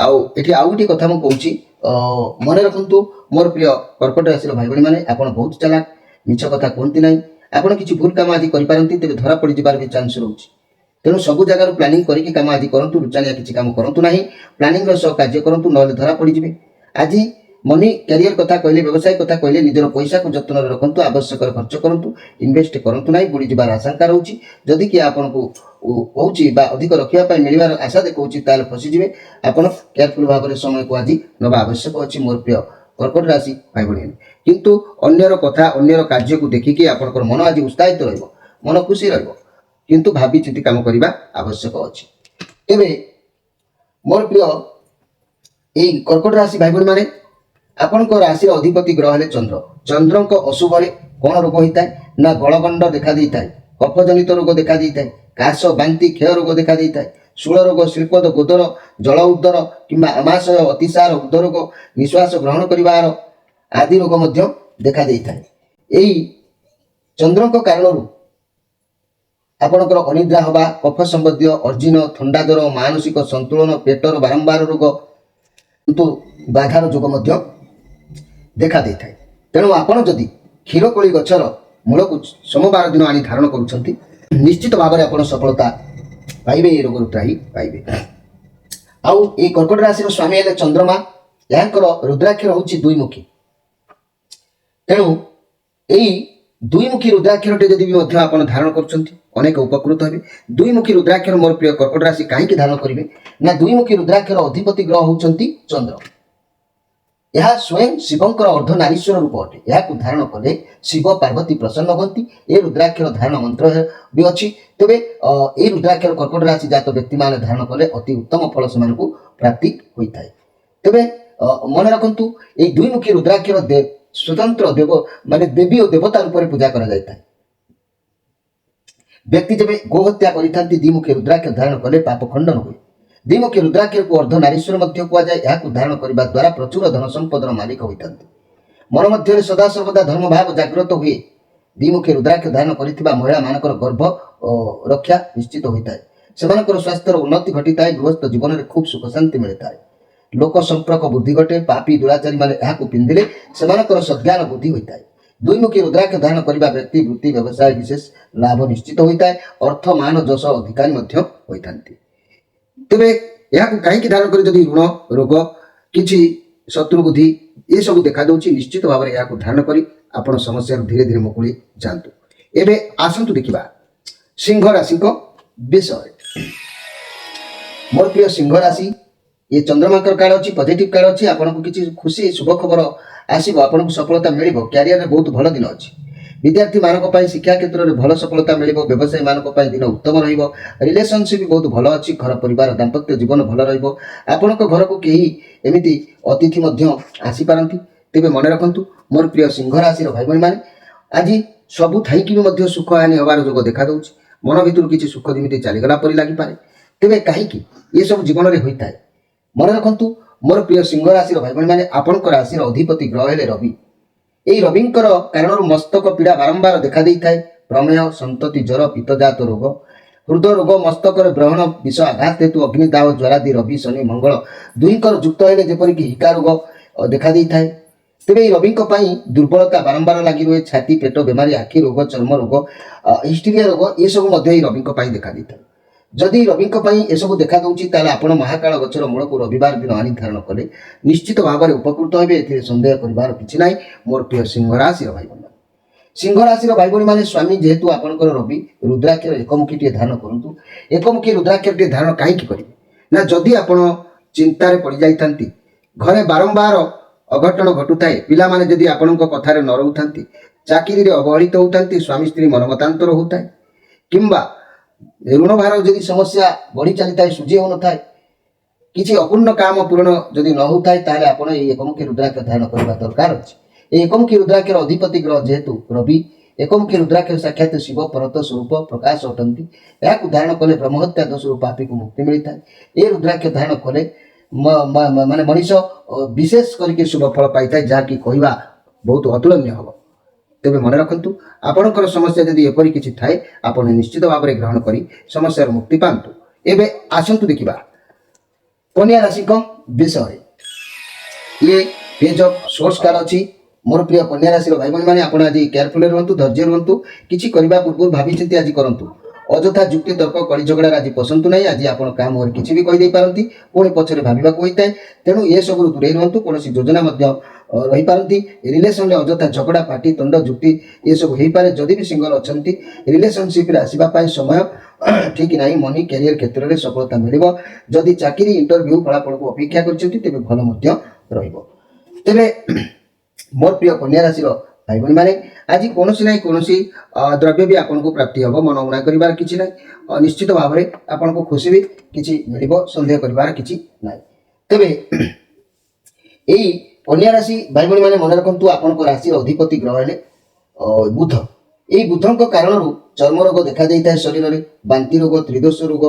Speaker 1: ଆଉ ଏଠି ଆଉ ଗୋଟିଏ କଥା ମୁଁ କହୁଛି, ମନେ ରଖନ୍ତୁ ମୋର ପ୍ରିୟ କର୍କଟ ରାଶିର ଭାଇ ଭଉଣୀମାନେ, ଆପଣ ବହୁତ ଚାଲାକ, ମିଛ କଥା କୁହନ୍ତି ନାହିଁ। ଆପଣ କିଛି ଭୁଲ କାମ ଆଜି କରିପାରନ୍ତି, ତେବେ ଧରା ପଡ଼ିଯିବାର ବି ଚାନ୍ସ ରହୁଛି। ତେଣୁ ସବୁ ଜାଗାରୁ ପ୍ଲାନିଂ କରିକି କାମ ଆଜି କରନ୍ତୁ। ଲୁଚାଣିଆ କିଛି କାମ କରନ୍ତୁ ନାହିଁ। ପ୍ଲାନିଂର ସହ କାର୍ଯ୍ୟ କରନ୍ତୁ, ନହେଲେ ଧରା ପଡ଼ିଯିବେ। ଆଜି ମନି କ୍ୟାରିୟର କଥା କହିଲେ, ବ୍ୟବସାୟ କଥା କହିଲେ ନିଜର ପଇସାକୁ ଯତ୍ନରେ ରଖନ୍ତୁ। ଆବଶ୍ୟକରେ ଖର୍ଚ୍ଚ କରନ୍ତୁ, ଇନଭେଷ୍ଟ କରନ୍ତୁ ନାହିଁ, ବୁଡ଼ିଯିବାର ଆଶଙ୍କା ରହୁଛି। ଯଦି କିଏ ଆପଣଙ୍କୁ କହୁଛି ବା ଅଧିକ ରଖିବା ପାଇଁ ମିଳିବାର ଆଶା ଦେଖାଉଛି ତାହେଲେ ଫସିଯିବେ। ଆପଣ କେୟାରଫୁଲ ଭାବରେ ସମୟକୁ ଆଜି ନେବା ଆବଶ୍ୟକ ଅଛି ମୋର ପ୍ରିୟ କର୍କଟ ରାଶି ଭାଇ ଭଉଣୀ। କିନ୍ତୁ ଅନ୍ୟର କଥା, ଅନ୍ୟର କାର୍ଯ୍ୟକୁ ଦେଖିକି ଆପଣଙ୍କର ମନ ଆଜି ଉତ୍ସାହିତ ରହିବ, ମନ ଖୁସି ରହିବ, କିନ୍ତୁ ଭାବି ଚିନ୍ତି କାମ କରିବା ଆବଶ୍ୟକ ଅଛି। ଏବେ ମୋର ପ୍ରିୟ এই কর্কট রাশি ভাই ভଉଣୀ ମାନେ, ଆପଣଙ୍କ ରାଶିର ଅଧିପତି ଗ୍ରହ ହେଲେ ଚନ୍ଦ୍ର। ଚନ୍ଦ୍ରଙ୍କ ଅଶୁଭରେ କ'ଣ ରୋଗ ହୋଇଥାଏ ନା ଗଳଗଣ୍ଡ ଦେଖାଦେଇଥାଏ, କଫଜନିତ ରୋଗ ଦେଖାଦେଇଥାଏ, କାଶ, ବାନ୍ତି, କ୍ଷୟ ରୋଗ ଦେଖାଦେଇଥାଏ, ଶୂଳ ରୋଗ, ଶ୍ରୀପଦ, ଗୋଦର, ଜଳ ଉଦର କିମ୍ବା ଆମାଶୟ, ଅତିସାର, ଉଦରୋଗ, ନିଶ୍ୱାସ ଗ୍ରହଣ କରିବାର ଆଦି ରୋଗ ମଧ୍ୟ ଦେଖାଦେଇଥାଏ। ଏହି ଚନ୍ଦ୍ରଙ୍କ କାରଣରୁ ଆପଣଙ୍କର ଅନିଦ୍ରା ହେବା, କଫ ସମ୍ବନ୍ଧୀୟ ଅର୍ଜିନ, ଥଣ୍ଡା ଜ୍ୱର, ମାନସିକ ସନ୍ତୁଳନ, ପେଟର ବାରମ୍ବାର ରୋଗ, କିନ୍ତୁ ବାଧାର ଯୋଗ ମଧ୍ୟ ଦେଖା ଦେଇଥାଏ। ତେଣୁ ଆପଣ ଯଦି କ୍ଷୀରକୋଳି ଗଛର ମୂଳକୁ ସୋମବାର ଦିନ ଆଣି ଧାରଣ କରୁଛନ୍ତି ନିଶ୍ଚିତ ଭାବରେ ଆପଣ ସଫଳତା ପାଇବେ, ଏ ରୋଗରୁ ତ୍ରାହି ପାଇବେ। ଆଉ ଏଇ କର୍କଟ ରାଶିର ସ୍ୱାମୀ ହେଲେ ଚନ୍ଦ୍ରମା, ଏହାଙ୍କର ରୁଦ୍ରାକ୍ଷର ହେଉଛି ଦୁଇମୁଖୀ। ତେଣୁ ଏଇ ଦୁଇମୁଖୀ ରୁଦ୍ରାକ୍ଷରଟି ଯଦି ବି ମଧ୍ୟ ଆପଣ ଧାରଣ କରୁଛନ୍ତି ଅନେକ ଉପକୃତ ହେବେ। ଦୁଇମୁଖୀ ରୁଦ୍ରାକ୍ଷର ମୋର ପ୍ରିୟ କର୍କଟ ରାଶି କାହିଁକି ଧାରଣ କରିବେ ନା ଦୁଇମୁଖୀ ରୁଦ୍ରାକ୍ଷର ଅଧିପତି ଗ୍ରହ ହେଉଛନ୍ତି ଚନ୍ଦ୍ର। ଏହା ସ୍ୱୟଂ ଶିବଙ୍କର ଅର୍ଦ୍ଧନାରୀଶ୍ୱର ରୂପ ଅଟେ। ଏହାକୁ ଧାରଣ କଲେ ଶିବ ପାର୍ବତୀ ପ୍ରସନ୍ନ ହୁଅନ୍ତି। ଏ ରୁଦ୍ରାକ୍ଷର ଧାରଣ ମନ୍ତ୍ର ବି ଅଛି। ତେବେ ଏହି ରୁଦ୍ରାକ୍ଷର କର୍କଟ ରାଶି ଜାତ ବ୍ୟକ୍ତିମାନେ ଧାରଣ କଲେ ଅତି ଉତ୍ତମ ଫଳ ସେମାନଙ୍କୁ ପ୍ରାପ୍ତି ହୋଇଥାଏ। ତେବେ ମନେ ରଖନ୍ତୁ ଏହି ଦୁଇମୁଖୀ ରୁଦ୍ରାକ୍ଷର ସ୍ୱତନ୍ତ୍ର ଦେବ ମାନେ ଦେବୀ ଓ ଦେବତା ରୂପରେ ପୂଜା କରାଯାଇଥାଏ। ବ୍ୟକ୍ତି ଯେବେ ଗୋହତ୍ୟା କରିଥାନ୍ତି ଦ୍ୱିମୁଖୀ ରୁଦ୍ରାକ୍ଷ ଧାରଣ କଲେ ପାପ ଖଣ୍ଡନ ହୁଏ। ଦ୍ୱିମୁଖୀ ରୁଦ୍ରାକ୍ଷକୁ ଅର୍ଦ୍ଧନାରୀଶ୍ୱର ମଧ୍ୟ କୁହାଯାଏ। ଏହାକୁ ଧାରଣ କରିବା ଦ୍ୱାରା ପ୍ରଚୁର ଧନ ସମ୍ପଦର ମାଲିକ ହୋଇଥାନ୍ତି। ମନ ମଧ୍ୟରେ ସଦାସର୍ବଦା ଧର୍ମଭାବ ଜାଗ୍ରତ ହୁଏ। ଦ୍ୱିମୁଖୀ ରୁଦ୍ରାକ୍ଷ ଧାରଣ କରିଥିବା ମହିଳାମାନଙ୍କର ଗର୍ଭ ରକ୍ଷା ନିଶ୍ଚିତ ହୋଇଥାଏ। ସେମାନଙ୍କର ସ୍ୱାସ୍ଥ୍ୟର ଉନ୍ନତି ଘଟିଥାଏ। ଗୃହସ୍ଥ ଜୀବନରେ ଖୁବ୍ ସୁଖ ଶାନ୍ତି ମିଳିଥାଏ। ଲୋକ ସମ୍ପର୍କ ବୃଦ୍ଧି ଘଟେ। ପାପୀ ଦୁରାଚାରୀମାନେ ଏହାକୁ ପିନ୍ଧିଲେ ସେମାନଙ୍କର ସଦ୍ଜ୍ଞାନ ବୃଦ୍ଧି ହୋଇଥାଏ। ଦୁଇମୁଖୀ ରୁଦ୍ରାକ୍ଷ ଧାରଣ କରିବା ବ୍ୟକ୍ତି ବୃତ୍ତି ବ୍ୟବସାୟ ବିଶେଷ ଲାଭ ନିଶ୍ଚିତ ହୋଇଥାଏ। ଅର୍ଥ ମାନ ଯଶ ଅଧିକାରୀ ମଧ୍ୟ ହୋଇଥାନ୍ତି। ତେବେ ଏହାକୁ କାହିଁକି ଧାରଣ କରି ଯଦି ଋଣ ରୋଗ କିଛି ଶତ୍ରୁ ବୁଦ୍ଧି ଏସବୁ ଦେଖାଯାଉଛି ନିଶ୍ଚିତ ଭାବରେ ଏହାକୁ ଧାରଣ କରି ଆପଣ ସମସ୍ୟାରୁ ଧୀରେ ଧୀରେ ମୁକୁଳି ଯାଆନ୍ତୁ। ଏବେ ଆସନ୍ତୁ ଦେଖିବା ସିଂହ ରାଶିଙ୍କ ବିଷୟରେ। ମୋର ପ୍ରିୟ ସିଂହ ରାଶି, ये चंद्रमांकर काल अच्छी पॉजिटिव काल अच्छी आपको किसी खुशी शुभ खबर आसो आपको सफलता मिल क्यारियर में बहुत भल दिन अच्छी। विद्यार्थी मानक शिक्षा क्षेत्र में भल सफलता मिल। व्यवसायी मानक दिन उत्तम रिलेशनशिप बहुत भल अच्छी। घर परिवार दाम्पत्य जीवन भल आपण घर को कहीं एमती अतिथि आसीपारती। तेज मन रखु मोर प्रिय सिंह राशि भाई भाई मैंने आज सबू थी सुख हानि हबार जोग देखा दूँ। मन भर किसी सुख जमी चलीगला पर लगिपे। तेज कहीं ये सब जीवन में होता है। मन रखु मोर प्रिय सिंह राशि भाई भाई मैंने आपण राशि अधिपति ग्रह है रवि। यही रविंकर कारण मस्तक पीड़ा बारंबार देखा देता। प्रमेय संतति ज्वर पित्तजात रोग हृदय रोग मस्तक ब्रहण विष आघात हेतु अग्निदाह ज्वरादि रवि शनि मंगल दुईकर युक्त हेले जेपरिक हिका रोग देखा देता है। तेरे रवि दुर्बलता बारंबार लगी रहे। छाती पेट बेमारी आखि रोग चर्म रोग हिस्टीरिया रोग ये सब रवि देखा देता है। जदि रवि एसबू देखा दूसरी आप महाकाल गचर मूल को रविवार दिन आनी धारण कले निश्चित भाव में उपकृत हे। ए सन्देह कर कि ना। मोर प्रिय सिंह राशि भाई भाई सिंह राशि भाई भाई मैंने स्वामी जेहेतु आपंकर रवि रुद्राक्षर एकमुखी टे धारण करूँ। एकमुखी रुद्राक्षर टे धारण कहीं करेंगे ना जदि आप चिंतार पड़ जाता घरे बारंबार अघटन घटुए पिला माने जदि आपण कथार न रोता चाकरी अवहेलित होता स्वामी स्त्री मनमतांतर होता है किंबा ऋण भार जदि समस्या बढ़ी चली था सुझी हो न किसी अपूर्ण काम पूर्ण जदि न होता है आप एकमुखी रुद्राक्ष धारण करने दरकार अच्छे। एकमुखी रुद्राक्षर अधिपति ग्रह जेहेतु रवि एकमुखी रुद्राक्ष साक्षात शिव परत स्वरूप प्रकाश अटंती। या धारण कले ब्रह्महत्या दोष पापी को मुक्ति मिलता है। ये रुद्राक्ष धारण कले माने मनीष विशेष करके शुभ फल पाई था जहाँकि कहवा बहुत अतुलनीय हम। तेज मन रखु आपणकर समस्या जदि एपरी किसी थाए आप निश्चित भाव में ग्रहण कर समस्या मुक्ति पातु। एवं आसतु देखा कन्या राशि विषय। ये पेज ऑफ सोर्स कार्ड अच्छी। मोर प्रिय कन्या राशि भाई भाई मैंने आप आज केयरफुल रुहतु धैर्य रुहतु किसी करने पूर्व भाई चिंती आज करूँ। अଯଥା ଯୁକ୍ତି ତର୍କ କଳି ଝଗଡ଼ାରେ ଆଜି ପସନ୍ଦ ନାହିଁ। ଆଜି ଆପଣ କାହା ମୁହଁରେ କିଛି ବି କହିଦେଇ ପାରନ୍ତି ପୁଣି ପଛରେ ଭାବିବାକୁ ହୋଇଥାଏ। ତେଣୁ ଏସବୁରୁ ଦୂରେଇ ରୁହନ୍ତୁ। କୌଣସି ଯୋଜନା ମଧ୍ୟ ରହିପାରନ୍ତି। ରିଲେସନରେ ଅଯଥା ଝଗଡ଼ା ପାଟି ତଣ୍ଡ ଯୁକ୍ତି ଏସବୁ ହେଇପାରେ। ଯଦି ବି ସିଙ୍ଗଲ ଅଛନ୍ତି ରିଲେସନସିପ୍ରେ ଆସିବା ପାଇଁ ସମୟ ଠିକ୍ ନାହିଁ। ମନି କ୍ୟାରିୟର କ୍ଷେତ୍ରରେ ସଫଳତା ମିଳିବ। ଯଦି ଚାକିରି ଇଣ୍ଟରଭ୍ୟୁ ଫଳାଫଳକୁ ଅପେକ୍ଷା କରିଛନ୍ତି ତେବେ ଭଲ ମଧ୍ୟ ରହିବ। ତେବେ मोर प्रिय कन्या राशि भाई भाई मैंने आज कौन ना कौन द्रव्य भी आपको प्राप्ति हम मन उणा कर किसी ना निश्चित भाव में आपको खुशी भी किसी मिल सन्देह कर किसी ना। तेरे यही कन्या राशि भाई भाई मैंने मन रखु आपण राशि अधिपति ग्रह है बुध। यही बुधों कारण चर्म रोग देखा देता है शरीर में बांति रोग त्रिदोष रोग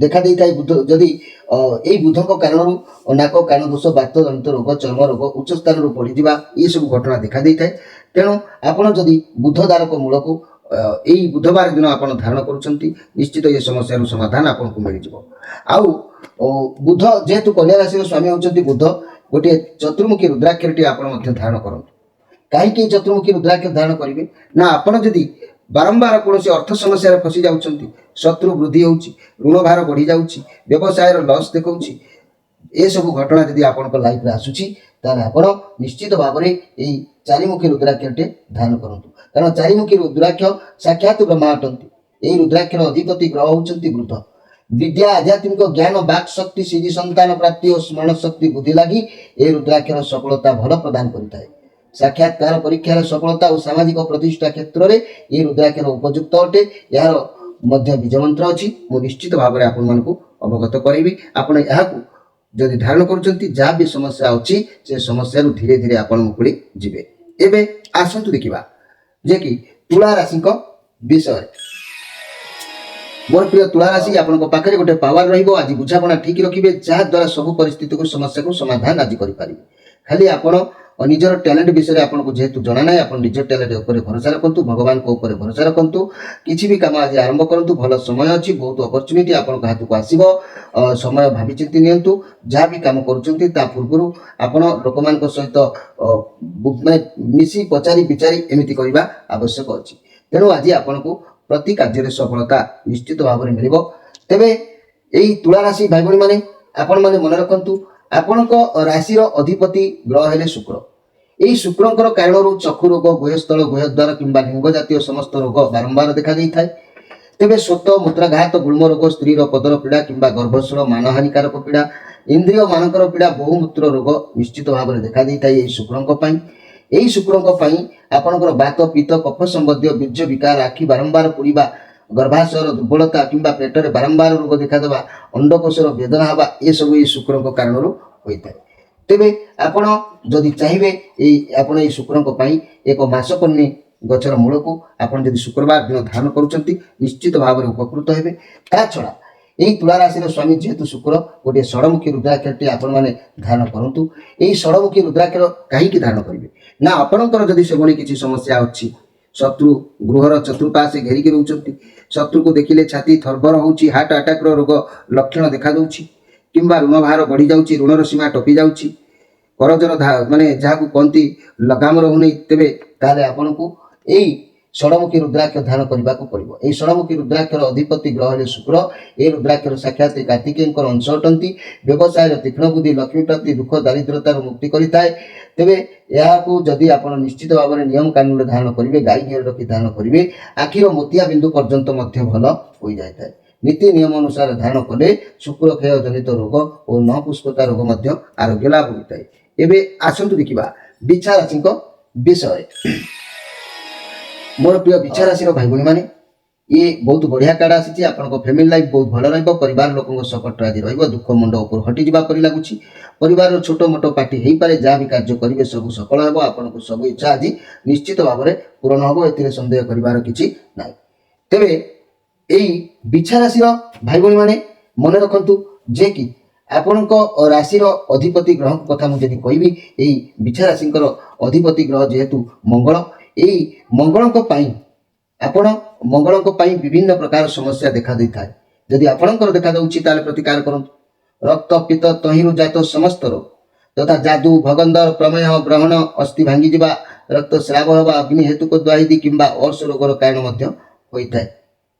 Speaker 1: देखा देता है। बुध जदि यही बुधों कारण नाक कान दोष बात जनित रोग चर्म रोग उच्च स्थान पड़जा ये सब घटना देखा देता है। तेणु आपड़ जदि बुध दारक मूल को यही बुधवार दिन आप धारण कर निश्चित ये समस्या समाधान आपको मिल जाओ। बुध जेहेतु कन्या राशि स्वामी होती बुध गोटे चतुर्मुखी रुद्राक्षर टी आप धारण करूँ। कहीं चतुर्मुखी रुद्राक्ष धारण करेंगे ना आपड़ जदि ବାରମ୍ବାର କୌଣସି ଅର୍ଥ ସମସ୍ୟାରେ ଫସି ଯାଉଛନ୍ତି, ଶତ୍ରୁ ବୃଦ୍ଧି ହେଉଛି, ଋଣ ଭାର ବଢ଼ି ଯାଉଛି, ବ୍ୟବସାୟର ଲସ୍ ଦେଖାଉଛି, ଏସବୁ ଘଟଣା ଯଦି ଆପଣଙ୍କ ଲାଇଫରେ ଆସୁଛି ତାହେଲେ ଆପଣ ନିଶ୍ଚିତ ଭାବରେ ଏହି ଚାରିମୁଖୀ ରୁଦ୍ରାକ୍ଷଟେ ଧାରଣ କରନ୍ତୁ। କାରଣ ଚାରିମୁଖୀ ରୁଦ୍ରାକ୍ଷ ସାକ୍ଷାତ ବ୍ରହ୍ମା ଅଟନ୍ତି। ଏହି ରୁଦ୍ରାକ୍ଷର ଅଧିପତି ଗ୍ରହ ହେଉଛନ୍ତି ବୃଦ୍ଧ। ବିଦ୍ୟା, ଆଧ୍ୟାତ୍ମିକ ଜ୍ଞାନ, ବାକ୍ ଶକ୍ତି, ସିଦ୍ଧି, ସନ୍ତାନ ପ୍ରାପ୍ତି ଓ ସ୍ମରଣ ଶକ୍ତି ବୃଦ୍ଧି ଲାଗି ଏହି ରୁଦ୍ରାକ୍ଷର ସଫଳତା ଭଲ ପ୍ରଦାନ କରିଥାଏ। ସାକ୍ଷାତକାର ପରୀକ୍ଷାର ସଫଳତା ଓ ସାମାଜିକ ପ୍ରତିଷ୍ଠା କ୍ଷେତ୍ରରେ ଏହି ରୁଦ୍ରାକ୍ଷର ଉପଯୁକ୍ତ ଅଟେ। ଏହାର ମଧ୍ୟ ବୀଜ ମନ୍ତ୍ର ଅଛି, ମୁଁ ନିଶ୍ଚିତ ଭାବରେ ଆପଣମାନଙ୍କୁ ଅବଗତ କରାଇବି। ଆପଣ ଏହାକୁ ଯଦି ଧାରଣ କରୁଛନ୍ତି, ଯାହା ବି ସମସ୍ୟା ଅଛି ସେ ସମସ୍ୟାରୁ ଧୀରେ ଧୀରେ ଆପଣ ମୁକୁଳି ଯିବେ। ଏବେ ଆସନ୍ତୁ ଦେଖିବା ଯେ କି ତୁଳା ରାଶିଙ୍କ ବିଷୟରେ। ମୋର ପ୍ରିୟ ତୁଳା ରାଶି, ଆପଣଙ୍କ ପାଖରେ ଗୋଟେ ପାୱାର ରହିବ। ଆଜି ବୁଝାପଣା ଠିକ ରଖିବେ, ଯାହାଦ୍ୱାରା ସବୁ ପରିସ୍ଥିତିକୁ ସମସ୍ୟାକୁ ସମାଧାନ ଆଜି କରିପାରିବେ। ଖାଲି ଆପଣ ନିଜର ଟ୍ୟାଲେଣ୍ଟ ବିଷୟରେ ଆପଣଙ୍କୁ ଯେହେତୁ ଜଣା ନାହିଁ, ଆପଣ ନିଜ ଟ୍ୟାଲେଣ୍ଟ ଉପରେ ଭରସା ରଖନ୍ତୁ, ଭଗବାନଙ୍କ ଉପରେ ଭରସା ରଖନ୍ତୁ। କିଛି ବି କାମ ଆଜି ଆରମ୍ଭ କରନ୍ତୁ, ଭଲ ସମୟ ଅଛି, ବହୁତ ଅପରଚ୍ୟୁନିଟି ଆପଣଙ୍କ ହାତକୁ ଆସିବ। ସମୟ ଭାବିଚିନ୍ତି ନିଅନ୍ତୁ। ଯାହା ବି କାମ କରୁଛନ୍ତି ତା ପୂର୍ବରୁ ଆପଣ ଲୋକମାନଙ୍କ ସହିତ ମିଶି ପଚାରି ବିଚାରି ଏମିତି କରିବା ଆବଶ୍ୟକ ଅଛି। ତେଣୁ ଆଜି ଆପଣଙ୍କୁ ପ୍ରତି କାର୍ଯ୍ୟରେ ସଫଳତା ନିଶ୍ଚିତ ଭାବରେ ମିଳିବ। ତେବେ ଏହି ତୁଳା ରାଶି ଭାଇ ଭଉଣୀମାନେ, ଆପଣମାନେ ମନେ ରଖନ୍ତୁ, ଆପଣଙ୍କ ରାଶିର ଅଧିପତି ଗ୍ରହ ହେଲେ ଶୁକ୍ର। ଏହି ଶୁକ୍ରଙ୍କର କାରଣରୁ ଚକ୍ଷୁ ରୋଗ, ଗୁହସ୍ଥଳ, ଗୁହଦ୍ୱାର କିମ୍ବା ଲିଙ୍ଗ ଜାତୀୟ ସମସ୍ତ ରୋଗ ବାରମ୍ବାର ଦେଖାଯାଇଥାଏ। ତେବେ ସ୍ୱତ, ମୂତ୍ରାଘାତ, ଗୁଳ୍ମ ରୋଗ, ସ୍ତ୍ରୀର ପଦର ପୀଡ଼ା କିମ୍ବା ଗର୍ଭସ୍ୱଳ, ମାନହାନିକାରକ ପୀଡ଼ା, ଇନ୍ଦ୍ରିୟ ମାନଙ୍କର ପୀଡ଼ା, ବହୁମୂତ୍ର ରୋଗ ନିଶ୍ଚିତ ଭାବରେ ଦେଖାଦେଇଥାଏ ଏହି ଶୁକ୍ରଙ୍କ ପାଇଁ। ଏହି ଶୁକ୍ରଙ୍କ ପାଇଁ ଆପଣଙ୍କର ବାତ, ପିତ୍ତ, କଫ ସମ୍ବନ୍ଧୀୟ ବୀର୍ଯ୍ୟ ବିକାର, ଆଖି ବାରମ୍ବାର ପୋଡ଼ିବା, ଗର୍ଭାଶୟର ଦୁର୍ବଳତା କିମ୍ବା ପେଟରେ ବାରମ୍ବାର ରୋଗ ଦେଖାଦେବା, ଅଣ୍ଡକୋଷର ବେଦନା ହେବା, ଏସବୁ ଏହି ଶୁକ୍ରଙ୍କ କାରଣରୁ ହୋଇଥାଏ। ତେବେ ଆପଣ ଯଦି ଚାହିଁବେ ଆପଣ ଏହି ଶୁକ୍ରଙ୍କ ପାଇଁ ଏକ ମାସକନ୍ୟା ଗଛର ମୂଳକୁ ଆପଣ ଯଦି ଶୁକ୍ରବାର ଦିନ ଧାରଣ କରୁଛନ୍ତି, ନିଶ୍ଚିତ ଭାବରେ ଉପକୃତ ହେବେ। ତା ଛଡ଼ା ଏହି ତୁଳା ରାଶିର ସ୍ୱାମୀ ଯେହେତୁ ଶୁକ୍ର, ଗୋଟିଏ ଷଡ଼ମୁଖୀ ରୁଦ୍ରାକ୍ଷଟି ଆପଣମାନେ ଧାରଣ କରନ୍ତୁ। ଏହି ଷଡ଼ମୁଖୀ ରୁଦ୍ରାକ୍ଷ କାହିଁକି ଧାରଣ କରିବେ ନା, ଆପଣଙ୍କର ଯଦି ସେଭଳି କିଛି ସମସ୍ୟା ଅଛି, ଶତ୍ରୁ ଗୃହର ଚତୁଃପାର୍ଶ୍ୱରେ ଘେରିକି ରହୁଛନ୍ତି, ଶତ୍ରୁକୁ ଦେଖିଲେ ଛାତି ଥରବର ହେଉଛି, ହାର୍ଟ ଆଟାକର ରୋଗ ଲକ୍ଷଣ ଦେଖାଦେଉଛି, କିମ୍ବା ଋଣ ଭାର ବଢ଼ିଯାଉଛି, ଋଣର ସୀମା ଟପି ଯାଉଛି, କରଜର ଯାହାକୁ କହନ୍ତି ଲଗାମ ରହୁନି, ତେବେ ତାହେଲେ ଆପଣଙ୍କୁ ଏହି ଷଡ଼ମୁଖୀ ରୁଦ୍ରାକ୍ଷ ଧାରଣ କରିବାକୁ ପଡ଼ିବ। ଏହି ଷଡ଼ମୁଖୀ ରୁଦ୍ରାକ୍ଷର ଅଧିପତି ଗ୍ରହ ହେଲେ ଶୁକ୍ର। ଏହି ରୁଦ୍ରାକ୍ଷର ସାକ୍ଷାତ କାର୍ତ୍ତିକେୟଙ୍କର ଅଂଶ ଅଟନ୍ତି। ବ୍ୟବସାୟର ତୀକ୍ଷ୍ଣ ବୁଦ୍ଧି, ଲକ୍ଷ୍ମୀ ପ୍ରାପ୍ତି, ଦୁଃଖ ଦାରିଦ୍ରତାରୁ ମୁକ୍ତି କରିଥାଏ। ତେବେ ଏହାକୁ ଯଦି ଆପଣ ନିଶ୍ଚିତ ଭାବରେ ନିୟମ କାନୁନରେ ଧାରଣ କରିବେ, ଗାଈ ଘିଅରେ ରଖି ଧାରଣ କରିବେ, ଆଖିର ମୋତିଆ ବିନ୍ଦୁ ପର୍ଯ୍ୟନ୍ତ ମଧ୍ୟ ଭଲ ହୋଇଯାଇଥାଏ। ନୀତି ନିୟମ ଅନୁସାରେ ଧାରଣ କଲେ ଶୁକ୍ରକ୍ଷୟ ଜନିତ ରୋଗ ଓ ନପୁଷ୍ପତା ରୋଗ ମଧ୍ୟ ଆରୋଗ୍ୟ ଲାଭ ହୋଇଥାଏ। ଏବେ ଆସନ୍ତୁ ଦେଖିବା ବିଛା ରାଶିଙ୍କ ବିଷୟରେ। ମୋର ପ୍ରିୟ ବିଛା ରାଶିର ଭାଇ ଭଉଣୀମାନେ, ଇଏ ବହୁତ ବଢ଼ିଆ କାର୍ଡ ଆସିଛି। ଆପଣଙ୍କ ଫ୍ୟାମିଲି ଲାଇଫ୍ ବହୁତ ଭଲ ରହିବ। ପରିବାର ଲୋକଙ୍କ ସପୋର୍ଟ ଆଜି ରହିବ। ଦୁଃଖ ମୁଣ୍ଡ ଉପରୁ ହଟିଯିବା ପରି ଲାଗୁଛି। ପରିବାରର ଛୋଟ ମୋଟ ପାର୍ଟି ହେଇପାରେ, ଯାହା ବି କାର୍ଯ୍ୟ କରିବେ ସବୁ ସଫଳ ହେବ। ଆପଣଙ୍କୁ ସବୁ ଇଚ୍ଛା ଆଜି ନିଶ୍ଚିତ ଭାବରେ ପୂରଣ ହେବ, ଏଥିରେ ସନ୍ଦେହ କରିବାର କିଛି ନାହିଁ। ତେବେ ଏହି ବିଛା ରାଶିର ଭାଇ ଭଉଣୀମାନେ ମନେ ରଖନ୍ତୁ ଯେ କି ଆପଣଙ୍କ ରାଶିର ଅଧିପତି ଗ୍ରହଙ୍କ କଥା ମୁଁ ଯଦି କହିବି, ଏହି ବିଛା ରାଶିଙ୍କର ଅଧିପତି ଗ୍ରହ ଯେହେତୁ ମଙ୍ଗଳ, ଏହି ମଙ୍ଗଳଙ୍କ ପାଇଁ ମଙ୍ଗଳଙ୍କ ପାଇଁ ବିଭିନ୍ନ ପ୍ରକାର ସମସ୍ୟା ଦେଖା ଦେଇଥାଏ। ଯଦି ଆପଣଙ୍କର ଦେଖାଯାଉଛି ତାହେଲେ ପ୍ରତିକାର କରନ୍ତୁ। ରକ୍ତ, ପିତ୍ତ, ତହିଁରୁ ଜାତ ସମସ୍ତ ରୋଗ ତଥା ଯାଦୁ, ଭଗନ୍ଦର, ପ୍ରମେୟ, ଗ୍ରହଣ, ଅସ୍ଥି ଭାଙ୍ଗିଯିବା, ରକ୍ତସ୍ରାବ ହେବା, ଅଗ୍ନି ହେତୁକ ଦ୍ୱାହିତି କିମ୍ବା ଅର୍ଶ ରୋଗର କାରଣ ମଧ୍ୟ ହୋଇଥାଏ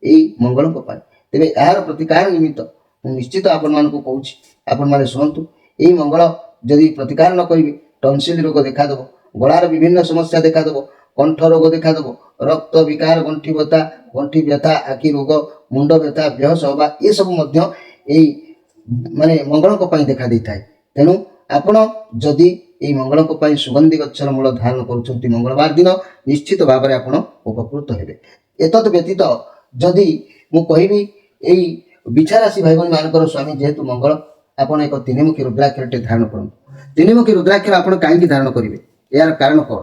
Speaker 1: ଏହି ମଙ୍ଗଳଙ୍କ ପାଇଁ। ତେବେ ଏହାର ପ୍ରତିକାର ନିମିତ୍ତ ମୁଁ ନିଶ୍ଚିତ ଆପଣମାନଙ୍କୁ କହୁଛି, ଆପଣମାନେ ଶୁଣନ୍ତୁ। ଏହି ମଙ୍ଗଳ ଯଦି ପ୍ରତିକାର ନ କରିବେ, ଟନସିଲ ରୋଗ ଦେଖାଦେବ, ଗଳାର ବିଭିନ୍ନ ସମସ୍ୟା ଦେଖାଦେବ, କଣ୍ଠ ରୋଗ ଦେଖାଦେବ, ରକ୍ତ ବିକାର, ଗଣ୍ଠି ବ୍ୟଥା, ଆଖି ରୋଗ, ମୁଣ୍ଡ ବ୍ୟଥା, ବେହୋସ ହେବା, ଏସବୁ ମଧ୍ୟ ଏହି ମଙ୍ଗଳଙ୍କ ପାଇଁ ଦେଖା ଦେଇଥାଏ। ତେଣୁ ଆପଣ ଯଦି ଏହି ମଙ୍ଗଳଙ୍କ ପାଇଁ ସୁଗନ୍ଧି ଗଛର ମୂଳ ଧାରଣ କରୁଛନ୍ତି ମଙ୍ଗଳବାର ଦିନ, ନିଶ୍ଚିତ ଭାବରେ ଆପଣ ଉପକୃତ ହେବେ। ଏତଦ୍ ବ୍ୟତୀତ ଯଦି ମୁଁ କହିବି, ଏହି ବିଛା ରାଶି ଭାଇ ଭଉଣୀ ମାନଙ୍କର ସ୍ୱାମୀ ଯେହେତୁ ମଙ୍ଗଳ, ଆପଣ ଏକ ତିନିମୁଖୀ ରୁଦ୍ରାକ୍ଷରଟେ ଧାରଣ କରନ୍ତୁ। ତିନିମୁଖୀ ରୁଦ୍ରାକ୍ଷର ଆପଣ କାହିଁକି ଧାରଣ କରିବେ, ଏହାର କାରଣ କ'ଣ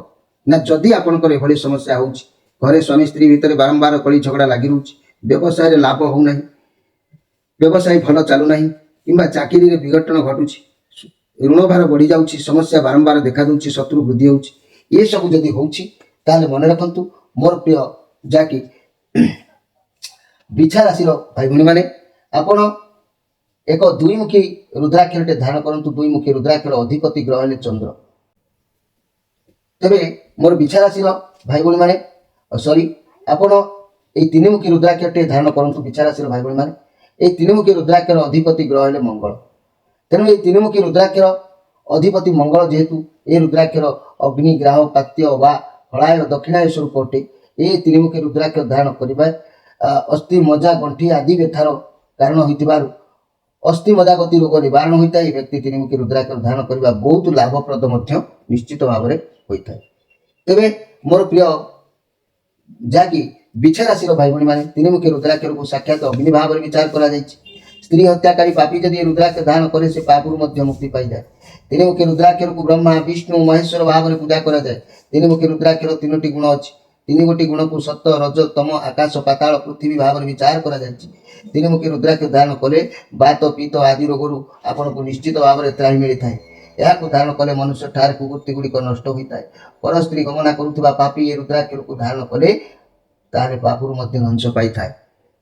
Speaker 1: ନା, ଯଦି ଆପଣଙ୍କର ଏଭଳି ସମସ୍ୟା ହେଉଛି, ଘରେ ସ୍ୱାମୀ ସ୍ତ୍ରୀ ଭିତରେ ବାରମ୍ବାର କଳି ଝଗଡ଼ା ଲାଗି ରହୁଛି, ବ୍ୟବସାୟରେ ଲାଭ ହେଉନାହିଁ, ବ୍ୟବସାୟ ଭଲ ଚାଲୁନାହିଁ, କିମ୍ବା ଚାକିରିରେ ବିଘଟନ ଘଟୁଛି, ଋଣ ଭାର ବଢ଼ିଯାଉଛି, ସମସ୍ୟା ବାରମ୍ବାର ଦେଖାଦେଉଛି, ଶତ୍ରୁ ବୃଦ୍ଧି ହେଉଛି, ଏସବୁ ଯଦି ହେଉଛି ତାହେଲେ ମନେ ରଖନ୍ତୁ ମୋର ପ୍ରିୟ ଯାହାକି ବିଛା ରାଶିର ଭାଇ ଭଉଣୀମାନେ, ଆପଣ ଏକ ଦୁଇମୁଖୀ ରୁଦ୍ରାକ୍ଷରଟେ ଧାରଣ କରନ୍ତୁ। ଦୁଇମୁଖୀ ରୁଦ୍ରାକ୍ଷର ଅଧିପତି ଗ୍ରହ ହେଲେ ଚନ୍ଦ୍ର। ତେବେ ମୋର ବିଛା ରାଶିର ଭାଇ ଭଉଣୀମାନେ ଆପଣ এই ତିନିମୁଖୀ ରୁଦ୍ରାକ୍ଷଟେ ଧାରଣ କରନ୍ତୁ ବିଛା ରାଶିର ଭାଇ ଭଉଣୀମାନେ। এই ତିନିମୁଖୀ ରୁଦ୍ରାକ୍ଷର ଅଧିପତି ଗ୍ରହ ହେଲେ ମଙ୍ଗଳ। ତେଣୁ এই ତିନିମୁଖୀ ରୁଦ୍ରାକ୍ଷର ଅଧିପତି ମଙ୍ଗଳ ଯେହେତୁ এই ରୁଦ୍ରାକ୍ଷର ଅଗ୍ନି ଗ୍ରାହ ପାତ୍ୟ ବା ହଳାୟ ଦକ୍ଷିଣାୟ ସ୍ୱରୂପ ଅଟେ। এই ତିନିମୁଖୀ ରୁଦ୍ରାକ୍ଷ ଧାରଣ କରିବା ଅସ୍ଥି ମଜା ଗଣ୍ଠି ଆଦି ବ୍ୟଥାର କାରଣ ହୋଇଥିବାରୁ ଅସ୍ଥି ମଜାଗତି ରୋଗ ନିବାରଣ ହୋଇଥାଏ। ଏହି ବ୍ୟକ୍ତି ତିନିମୁଖୀ ରୁଦ୍ରାକ୍ଷ ଧାରଣ କରିବା ବହୁତ ଲାଭପ୍ରଦ ମଧ୍ୟ ନିଶ୍ଚିତ ଭାବରେ ହୋଇଥାଏ। ତେବେ ମୋର ପ୍ରିୟ ଯାହାକି ବିଛା ରାଶିର ଭାଇ ଭଉଣୀମାନେ ତିନିମୁଖୀ ରୁଦ୍ରାକ୍ଷରକୁ ସାକ୍ଷାତ ଅଗ୍ନି ଭାବରେ ବିଚାର କରାଯାଇଛି। ସ୍ତ୍ରୀ ହତ୍ୟାକାରୀ ପାପୀ ଯଦି ଏ ରୁଦ୍ରାକ୍ଷ ଧାରଣ କରେ ସେ ପାପରୁ ମଧ୍ୟ ମୁକ୍ତି ପାଇଯାଏ। ତିନିମୁଖୀ ରୁଦ୍ରାକ୍ଷରକୁ ବ୍ରହ୍ମା ବିଷ୍ଣୁ ମହେଶ୍ୱର ଭାବରେ ପୂଜା କରାଯାଏ। ତିନିମୁଖୀ ରୁଦ୍ରାକ୍ଷର ତିନୋଟି ଗୁଣ ଅଛି। ତିନି ଗୋଟି ଗୁଣକୁ ସତ ରଜ ତମ ଆକାଶ ପାତାଳ ପୃଥିବୀ ଭାବରେ ବିଚାର କରାଯାଇଛି। ତିନିମୁଖୀ ରୁଦ୍ରାକ୍ଷ ଧାରଣ କଲେ ବାତ ପିତ ଆଦି ରୋଗରୁ ଆପଣଙ୍କୁ ନିଶ୍ଚିତ ଭାବରେ ତ୍ରାହି ମିଳିଥାଏ। ଏହାକୁ ଧାରଣ କଲେ ମନୁଷ୍ୟ ଠାରେ କୁବୃତ୍ତି ଗୁଡ଼ିକ ନଷ୍ଟ ହୋଇଥାଏ। ପର ସ୍ତ୍ରୀ ଗମନା କରୁଥିବା ପାପୀ ଏ ରୁଦ୍ରାକ୍ଷରକୁ ଧାରଣ କଲେ ତାହେଲେ ପାପରୁ ମଧ୍ୟ ଧ୍ୱଂସ ପାଇଥାଏ।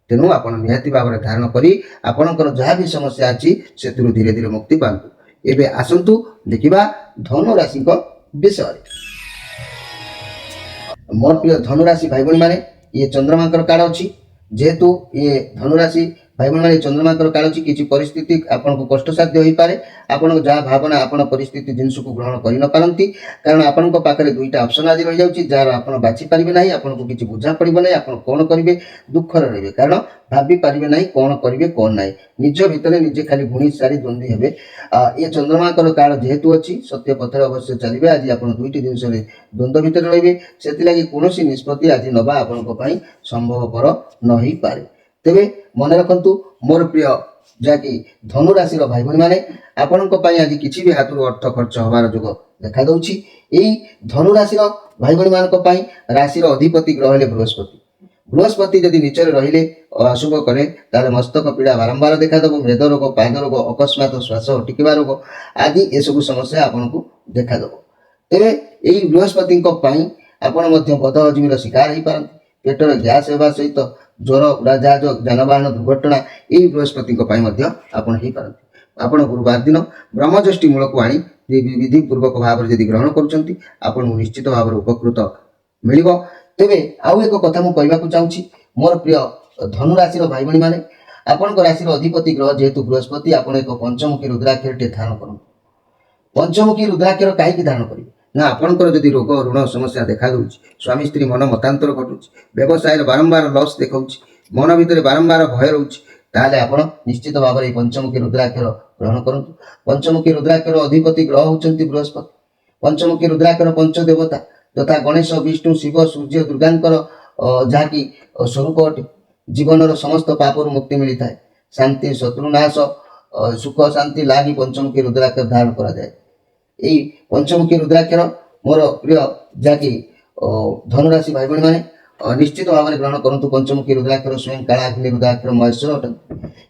Speaker 1: ତେଣୁ ଆପଣ ନିହାତି ଭାବରେ ଧାରଣ କରି ଆପଣଙ୍କର ଯାହା ବି ସମସ୍ୟା ଅଛି ସେଥିରୁ ଧୀରେ ଧୀରେ ମୁକ୍ତି ପାଆନ୍ତୁ। ଏବେ ଆସନ୍ତୁ ଦେଖିବା ଧନୁ ରାଶିଙ୍କ ବିଷୟରେ। ମୋର ପ୍ରିୟ ଧନୁରାଶି ଭାଇ ଭଉଣୀମାନେ ଇଏ ଚନ୍ଦ୍ରମାଙ୍କର କାଳ ଅଛି। ଯେହେତୁ ଇଏ ଧନୁରାଶି ଭାଇ ଭଉଣୀମାନେ ଚନ୍ଦ୍ରମାଙ୍କର କାଳ ଅଛି କିଛି ପରିସ୍ଥିତି ଆପଣଙ୍କୁ କଷ୍ଟସାଧ୍ୟ ହୋଇପାରେ। ଆପଣଙ୍କ ଯାହା ଭାବନା ଆପଣ ପରିସ୍ଥିତି ଜିନିଷକୁ ଗ୍ରହଣ କରିନପାରନ୍ତି କାରଣ ଆପଣଙ୍କ ପାଖରେ ଦୁଇଟା ଅପସନ୍ ଆଜି ରହିଯାଉଛି ଯାହାର ଆପଣ ବାଛି ପାରିବେ ନାହିଁ। ଆପଣଙ୍କୁ କିଛି ବୁଝା ପଡ଼ିବ ନାହିଁ ଆପଣ କ'ଣ କରିବେ ଦୁଃଖରେ ରହିବେ କାରଣ ଭାବି ପାରିବେ ନାହିଁ କ'ଣ କରିବେ କ'ଣ ନାହିଁ। ନିଜ ଭିତରେ ନିଜେ ଖାଲି ଗୁଣି ସାରି ଦ୍ୱନ୍ଦ୍ୱୀ ହେବେ। ଏ ଚନ୍ଦ୍ରମାଙ୍କର କାଳ ଯେହେତୁ ଅଛି ସତ୍ୟ ପଥରେ ଅବଶ୍ୟ ଚାଲିବେ। ଆଜି ଆପଣ ଦୁଇଟି ଜିନିଷରେ ଦ୍ୱନ୍ଦ୍ୱ ଭିତରେ ରହିବେ। ସେଥିଲାଗି କୌଣସି ନିଷ୍ପତ୍ତି ଆଜି ନେବା ଆପଣଙ୍କ ପାଇଁ ସମ୍ଭବପର ନ ହେଇପାରେ। ତେବେ ମନେ ରଖନ୍ତୁ ମୋର ପ୍ରିୟ ଯାହାକି ଧନୁ ରାଶିର ଭାଇ ଭଉଣୀମାନେ ଆପଣଙ୍କ ପାଇଁ ଆଜି କିଛି ବି ହାତରୁ ଅର୍ଥ ଖର୍ଚ୍ଚ ହେବାର ଯୋଗ ଦେଖାଦେଉଛି। ଏଇ ଧନୁ ରାଶିର ଭାଇ ଭଉଣୀମାନଙ୍କ ପାଇଁ ରାଶିର ଅଧିପତି ଗ୍ରହ ହେଲେ ବୃହସ୍ପତି। ବୃହସ୍ପତି ଯଦି ନିଚରେ ରହିଲେ ଅଶୁଭ କରେ ତାହେଲେ ମସ୍ତକ ପୀଡ଼ା ବାରମ୍ବାର ଦେଖାଦେବ। ମେଦ ରୋଗ ପାଦ ରୋଗ ଅକସ୍ମାତ ଶ୍ୱାସ ଅଟିକିବା ରୋଗ ଆଦି ଏସବୁ ସମସ୍ୟା ଆପଣଙ୍କୁ ଦେଖାଦେବ। ତେବେ ଏହି ବୃହସ୍ପତିଙ୍କ ପାଇଁ ଆପଣ ମଧ୍ୟ ବଦ ହଜମିର ଶିକାର ହୋଇପାରନ୍ତି। ପେଟରେ ଗ୍ୟାସ୍ ହେବା ସହିତ ଜ୍ୱର ଉଡ଼ାଜାହାଜ ଯାନବାହନ ଦୁର୍ଘଟଣା ଏହି ବୃହସ୍ପତିଙ୍କ ପାଇଁ ମଧ୍ୟ ଆପଣ ହୋଇପାରନ୍ତି। ଆପଣ ଗୁରୁବାର ଦିନ ବ୍ରହ୍ମଜ୍ୟୋଷ୍ଠୀ ମୂଳକୁ ଆଣି ବିଧିପୂର୍ବକ ଭାବରେ ଯଦି ଗ୍ରହଣ କରୁଛନ୍ତି ଆପଣଙ୍କୁ ନିଶ୍ଚିତ ଭାବରେ ଉପକୃତ ମିଳିବ। ତେବେ ଆଉ ଏକ କଥା ମୁଁ କହିବାକୁ ଚାହୁଁଛି ମୋର ପ୍ରିୟ ଧନୁ ରାଶିର ଭାଇ ଭଉଣୀମାନେ ଆପଣଙ୍କ ରାଶିର ଅଧିପତି ଗ୍ରହ ଯେହେତୁ ବୃହସ୍ପତି ଆପଣ ଏକ ପଞ୍ଚମୁଖୀ ରୁଦ୍ରାକ୍ଷରଟେ ଧାରଣ କରନ୍ତୁ। ପଞ୍ଚମୁଖୀ ରୁଦ୍ରାକ୍ଷର କାହିଁକି ଧାରଣ କରିବେ ନା ଆପଣଙ୍କର ଯଦି ରୋଗ ଋଣ ସମସ୍ୟା ଦେଖାଦେଉଛି ସ୍ୱାମୀ ସ୍ତ୍ରୀ ମନ ମତାନ୍ତର ଘଟୁଛି ବ୍ୟବସାୟରେ ବାରମ୍ବାର ଲସ୍ ଦେଖାଉଛି ମନ ଭିତରେ ବାରମ୍ବାର ଭୟ ରହୁଛି ତାହେଲେ ଆପଣ ନିଶ୍ଚିତ ଭାବରେ ଏହି ପଞ୍ଚମୁଖୀ ରୁଦ୍ରାକ୍ଷର ଗ୍ରହଣ କରନ୍ତୁ। ପଞ୍ଚମୁଖୀ ରୁଦ୍ରାକ୍ଷର ଅଧିପତି ଗ୍ରହ ହେଉଛନ୍ତି ବୃହସ୍ପତି। ପଞ୍ଚମୁଖୀ ରୁଦ୍ରାକ୍ଷର ପଞ୍ଚଦେବତା ତଥା ଗଣେଶ ବିଷ୍ଣୁ ଶିବ ସୂର୍ଯ୍ୟ ଦୁର୍ଗାଙ୍କର ଯାହାକି ସ୍ୱରୂପ ଅଟେ। ଜୀବନର ସମସ୍ତ ପାପରୁ ମୁକ୍ତି ମିଳିଥାଏ। ଶାନ୍ତି ଶତ୍ରୁନାଶ ସୁଖ ଶାନ୍ତି ଲାଗି ପଞ୍ଚମୁଖୀ ରୁଦ୍ରାକ୍ଷର ଧାରଣ କରାଯାଏ। এই পঞ্চমুখী রুদ্রাক্ষর মোর প্রিয় যাকে ধনুরাশি ভাই ভণি নিশ্চিত ভাবে গ্রহণ করতু। পঞ্চমুখী রুদ্রাক্ষর স্বয়ং কালাগ্নি রুদ্রাক্ষর মহেশ্বর অটନ୍ତି।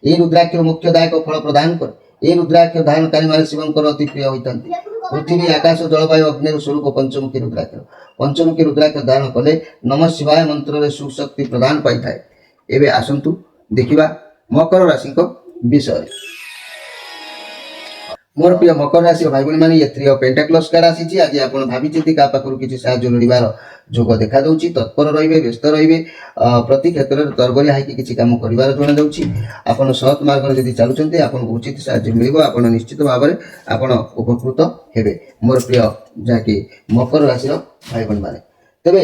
Speaker 1: এই রুদ্রাক্ষর মুখ্যদায়ক ফল প্রদান করে। এই রুদ্রাক্ষর ধারণকারী মানে শিবঙ্কর অতি প্রিয় হইতাନ୍ତି। পৃথিবী আকাশ জলবায়ু অগ্নির স্বরূপ পঞ্চমুখী রুদ্রাক্ষর। পঞ্চমুখী রুদ্রাক্ষর ধারণ কলে নম শিবায় মন্ত্রে সুশক্তি প্রদান পাইଥାଏ। এবে আসন্তু দেখিবা মকর রাশিଙ୍କ বিষয়ে। मोर प्रिय मकर राशि भाई भाई मैंने थ्री ऑफ पेंटाक्लस कार्ड आसी आज आप भाई क्या पाखु किसी साहय लोड़ार जोग देखा दूँ। तत्पर रे व्यस्त रे प्रति क्षेत्र में तरबरिया होगी किसी कम कर आप सत् मार्ग जब चलुँच आपको उचित साहय मिल आप निश्चित भाव में आप उपकृत हे। मोर प्रिय जहाँकि मकर राशि भाई भाई मैंने तेरे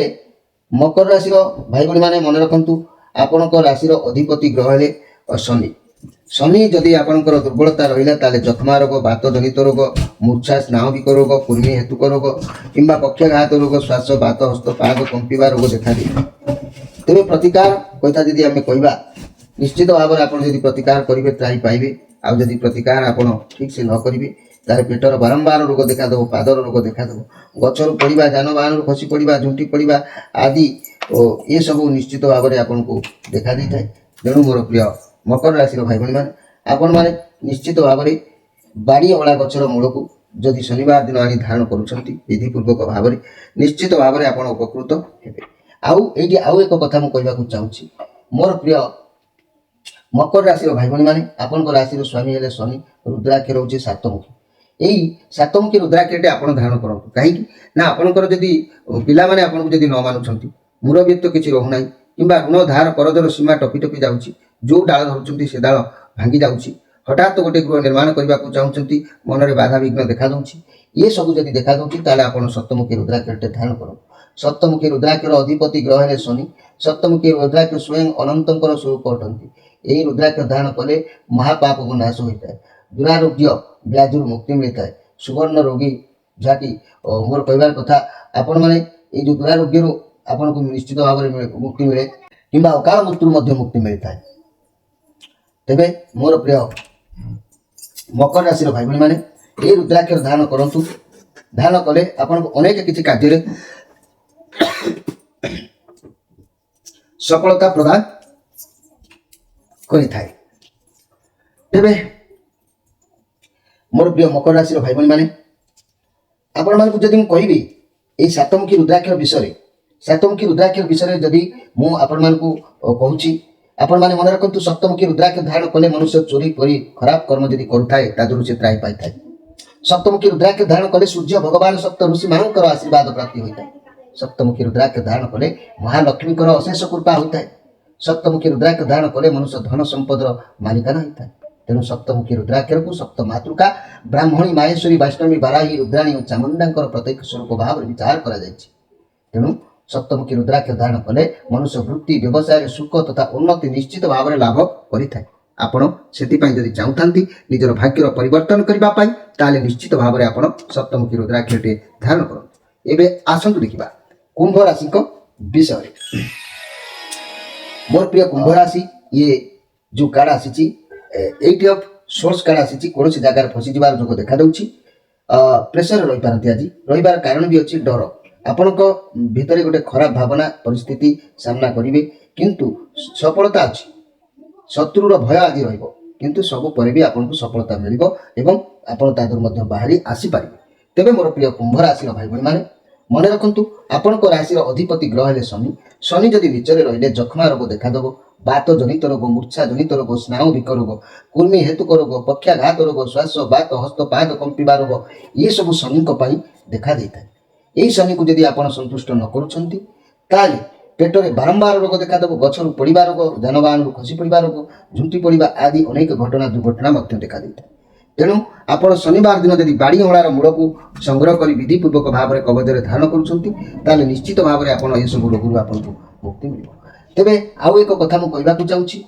Speaker 1: मकर राशि भाई भाई मैंने मन रखु आपण राशि अधिपति ग्रह है शनि। शनि जदि आपंकर दुर्बलता रहा ताले जख्मा रोग बात जनित रोग मूर्छा स्नाविक रोग कुर्मी हेतुक रोग किंबा पक्षाघात रोग श्वास बात हस्त पाग कंपा रोग देखा दिए। तेरे प्रतिकार कथा जी आम कह निश्चित भाव में आप प्रतिकार करेंगे त्राही पाइबे। आउ जदि प्रतिकार आप ठीक से न करेंगे तार पेटर बारंबार रोग देखादेव पादर रोग देखादेव गचर पड़ा जानवाहन खसी पड़ा झुंटी पड़ा आदि ये सब निश्चित भाव में आपको देखा दी थाए। तेणु मोर प्रिय मकर राशि भाई भाई मैंने आपण मैंने निश्चित भाव में बाड़ी अला गचर मूल को जदि शनिवार दिन आनी धारण करूँधीपूर्वक भाव में निश्चित भाव में आप उपकृत हे। आउ एक कथा मुझे कहवाक चाहूँगी मोर प्रिय मकर राशि भाई भाई मैंने आपण राशि स्वामी हेले शनि रुद्राक्षर हूँ सातमुखी। यही सातमुखी रुद्राक्षरटे आप धारण करूँ कहीं ना आपंकर जदि पिला माने आपको जदि न मानुंट मुरब्बित्व किसी रोना କିମ୍ବା ଋଣ ଧାର କରଜର ସୀମା ଟପି ଟପି ଯାଉଛି, ଯେଉଁ ଡାଳ ଧରୁଛନ୍ତି ସେ ଡାଳ ଭାଙ୍ଗି ଯାଉଛି, ହଠାତ୍ ଗୋଟେ ଗୃହ ନିର୍ମାଣ କରିବାକୁ ଚାହୁଁଛନ୍ତି, ମନରେ ବାଧାବିଘ୍ନ ଦେଖାଦେଉଛି, ଏସବୁ ଯଦି ଦେଖାଦେଉଛି ତାହେଲେ ଆପଣ ସପ୍ତମୁଖୀ ରୁଦ୍ରାକ୍ଷରଟେ ଧାରଣ କରନ୍ତୁ। ସପ୍ତମୁଖୀ ରୁଦ୍ରାକ୍ଷର ଅଧିପତି ଗ୍ରହ ହେଲେ ଶନି। ସପ୍ତମୁଖୀ ରୁଦ୍ରାକ୍ଷ ସ୍ୱୟଂ ଅନନ୍ତଙ୍କର ସ୍ୱରୂପ ଅଟନ୍ତି। ଏହି ରୁଦ୍ରାକ୍ଷ ଧାରଣ କଲେ ମହାପାପକୁ ନାଶ ହୋଇଥାଏ, ଦୁରାରୋଗ୍ୟ ବ୍ୟାଧିରୁ ମୁକ୍ତି ମିଳିଥାଏ। ସୁବର୍ଣ୍ଣ ରୋଗୀ ଯାହାକି ମୋର କହିବାର କଥା, ଆପଣମାନେ ଏଇ ଯେଉଁ ଦୁରାରୋଗ୍ୟରୁ ଆପଣଙ୍କୁ ନିଶ୍ଚିତ ଭାବରେ ମୁକ୍ତି ମିଳେ କିମ୍ବା ଅକାଳ ମୃତ୍ୟୁରୁ ମଧ୍ୟ ମୁକ୍ତି ମିଳିଥାଏ। ତେବେ ମୋର ପ୍ରିୟ ମକର ରାଶିର ଭାଇ ଭଉଣୀମାନେ ଏହି ରୁଦ୍ରାକ୍ଷର ଧାରଣ କରନ୍ତୁ। ଧାରଣ କଲେ ଆପଣଙ୍କୁ ଅନେକ କିଛି କାର୍ଯ୍ୟରେ ସଫଳତା ପ୍ରଦାନ କରିଥାଏ। ତେବେ ମୋର ପ୍ରିୟ ମକର ରାଶିର ଭାଇ ଭଉଣୀମାନେ, ଆପଣମାନଙ୍କୁ ଯଦି ମୁଁ କହିବି ଏହି ସାତମୁଖୀ ରୁଦ୍ରାକ୍ଷର ବିଷୟରେ, ସାତମୁଖୀ ରୁଦ୍ରାକ୍ଷର ବିଷୟରେ ଯଦି ମୁଁ ଆପଣମାନଙ୍କୁ କହୁଛି, ଆପଣମାନେ ମନେ ରଖନ୍ତୁ, ସପ୍ତମୁଖୀ ରୁଦ୍ରାକ୍ଷ ଧାରଣ କଲେ ମନୁଷ୍ୟ ଚୋରି ପରି ଖରାପ କର୍ମ ଯଦି କରୁଥାଏ ତାଦେହରୁ ସେ ତ୍ରାହି ପାଇଥାଏ। ସପ୍ତମୁଖୀ ରୁଦ୍ରାକ୍ଷ ଧାରଣ କଲେ ସୂର୍ଯ୍ୟ ଭଗବାନ ସପ୍ତ ଋଷିମାନଙ୍କର ଆଶୀର୍ବାଦ ପ୍ରାପ୍ତି ହୋଇଥାଏ। ସପ୍ତମୁଖୀ ରୁଦ୍ରାକ୍ଷ ଧାରଣ କଲେ ମହାଲକ୍ଷ୍ମୀଙ୍କର ଅଶେଷ କୃପା ହୋଇଥାଏ। ସପ୍ତମୁଖୀ ରୁଦ୍ରାକ୍ଷ ଧାରଣ କଲେ ମନୁଷ୍ୟ ଧନ ସମ୍ପଦର ମାଲିକାନା ହୋଇଥାଏ। ତେଣୁ ସପ୍ତମୁଖୀ ରୁଦ୍ରାକ୍ଷରକୁ ସପ୍ତ ମାତୃକା ବ୍ରାହ୍ମଣୀ, ମାହେଶ୍ୱରୀ, ବୈଷ୍ଣବୀ, ବାରାହୀ, ରୁଦ୍ରାଣୀ ଓ ଚାମୁଣ୍ଡାଙ୍କର ପ୍ରତ୍ୟେକ ସ୍ୱରୂପ ଭାବରେ ବିଚାର କରାଯାଇଛି। ତେଣୁ ସପ୍ତମୁଖୀ ରୁଦ୍ରାକ୍ଷ ଧାରଣ କଲେ ମନୁଷ୍ୟ ବୃତ୍ତି, ବ୍ୟବସାୟରେ ସୁଖ ତଥା ଉନ୍ନତି ନିଶ୍ଚିତ ଭାବରେ ଲାଭ କରିଥାଏ। ଆପଣ ସେଥିପାଇଁ ଯଦି ଚାହୁଁଥାନ୍ତି ନିଜର ଭାଗ୍ୟର ପରିବର୍ତ୍ତନ କରିବା ପାଇଁ, ତାହେଲେ ନିଶ୍ଚିତ ଭାବରେ ଆପଣ ସପ୍ତମୁଖୀ ରୁଦ୍ରାକ୍ଷରଟି ଧାରଣ କରନ୍ତୁ। ଏବେ ଆସନ୍ତୁ ଦେଖିବା କୁମ୍ଭ ରାଶିଙ୍କ ବିଷୟରେ। ମୋର ପ୍ରିୟ କୁମ୍ଭ ରାଶି, ଇଏ ଯେଉଁ କାର୍ଡ ଆସିଛି, 8 ଅଫ୍ ସୋର୍ସ କାର୍ଡ ଆସିଛି, କୌଣସି ଜାଗାରେ ଫସିଯିବାର ଯୋଗ ଦେଖାଦେଉଛି। ପ୍ରେସର ରହିପାରନ୍ତି, ଆଜି ରହିବାର କାରଣ ବି ଅଛି ଡର। ଆପଣଙ୍କ ଭିତରେ ଗୋଟେ ଖରାପ ଭାବନା ପରିସ୍ଥିତି ସାମ୍ନା କରିବେ, କିନ୍ତୁ ସଫଳତା ଅଛି। ଶତ୍ରୁର ଭୟ ଆଜି ରହିବ, କିନ୍ତୁ ସବୁ ପରେ ବି ଆପଣଙ୍କୁ ସଫଳତା ମିଳିବ ଏବଂ ଆପଣ ତା ଦେହରୁ ମଧ୍ୟ ବାହାରି ଆସିପାରିବେ। ତେବେ ମୋର ପ୍ରିୟ କୁମ୍ଭ ରାଶିର ଭାଇ ଭଉଣୀମାନେ, ମନେ ରଖନ୍ତୁ, ଆପଣଙ୍କ ରାଶିର ଅଧିପତି ଗ୍ରହ ହେଲେ ଶନି। ଶନି ଯଦି ନିଚରେ ରହିଲେ ଯକ୍ଷ୍ମା ରୋଗ ଦେଖାଦେବ, ବାତ ଜନିତ ରୋଗ, ମୂର୍ଚ୍ଛା ଜନିତ ରୋଗ, ସ୍ନାୟୁବିକ ରୋଗ, କୃମି ହେତୁକ ରୋଗ, ପକ୍ଷାଘାତ ରୋଗ, ଶ୍ୱାସ, ବାତ, ହସ୍ତ, ପାଦ କମ୍ପିବା ରୋଗ, ଏସବୁ ଶନିଙ୍କ ପାଇଁ ଦେଖାଦେଇଥାଏ। ଏହି ଶନିକୁ ଯଦି ଆପଣ ସନ୍ତୁଷ୍ଟ ନ କରୁଛନ୍ତି, ତାହେଲେ ପେଟରେ ବାରମ୍ବାର ରୋଗ ଦେଖାଦେବ, ଗଛରୁ ପଡ଼ିବା ରୋଗ, ଯାନବାହନରୁ ଖସି ପଡ଼ିବା ରୋଗ, ଝୁଣ୍ଟି ପଡ଼ିବା ଆଦି ଅନେକ ଘଟଣା ଦୁର୍ଘଟଣା ମଧ୍ୟ ଦେଖାଦେଇଥାଏ। ତେଣୁ ଆପଣ ଶନିବାର ଦିନ ଯଦି ବାଡ଼ି ଅଁଳାର ମୂଳକୁ ସଂଗ୍ରହ କରି ବିଧିପୂର୍ବକ ଭାବରେ କବଜରେ ଧାରଣ କରୁଛନ୍ତି, ତାହେଲେ ନିଶ୍ଚିତ ଭାବରେ ଆପଣ ଏସବୁ ରୋଗରୁ ଆପଣଙ୍କୁ ମୁକ୍ତି ମିଳିବ। ତେବେ ଆଉ ଏକ କଥା ମୁଁ କହିବାକୁ ଚାହୁଁଛି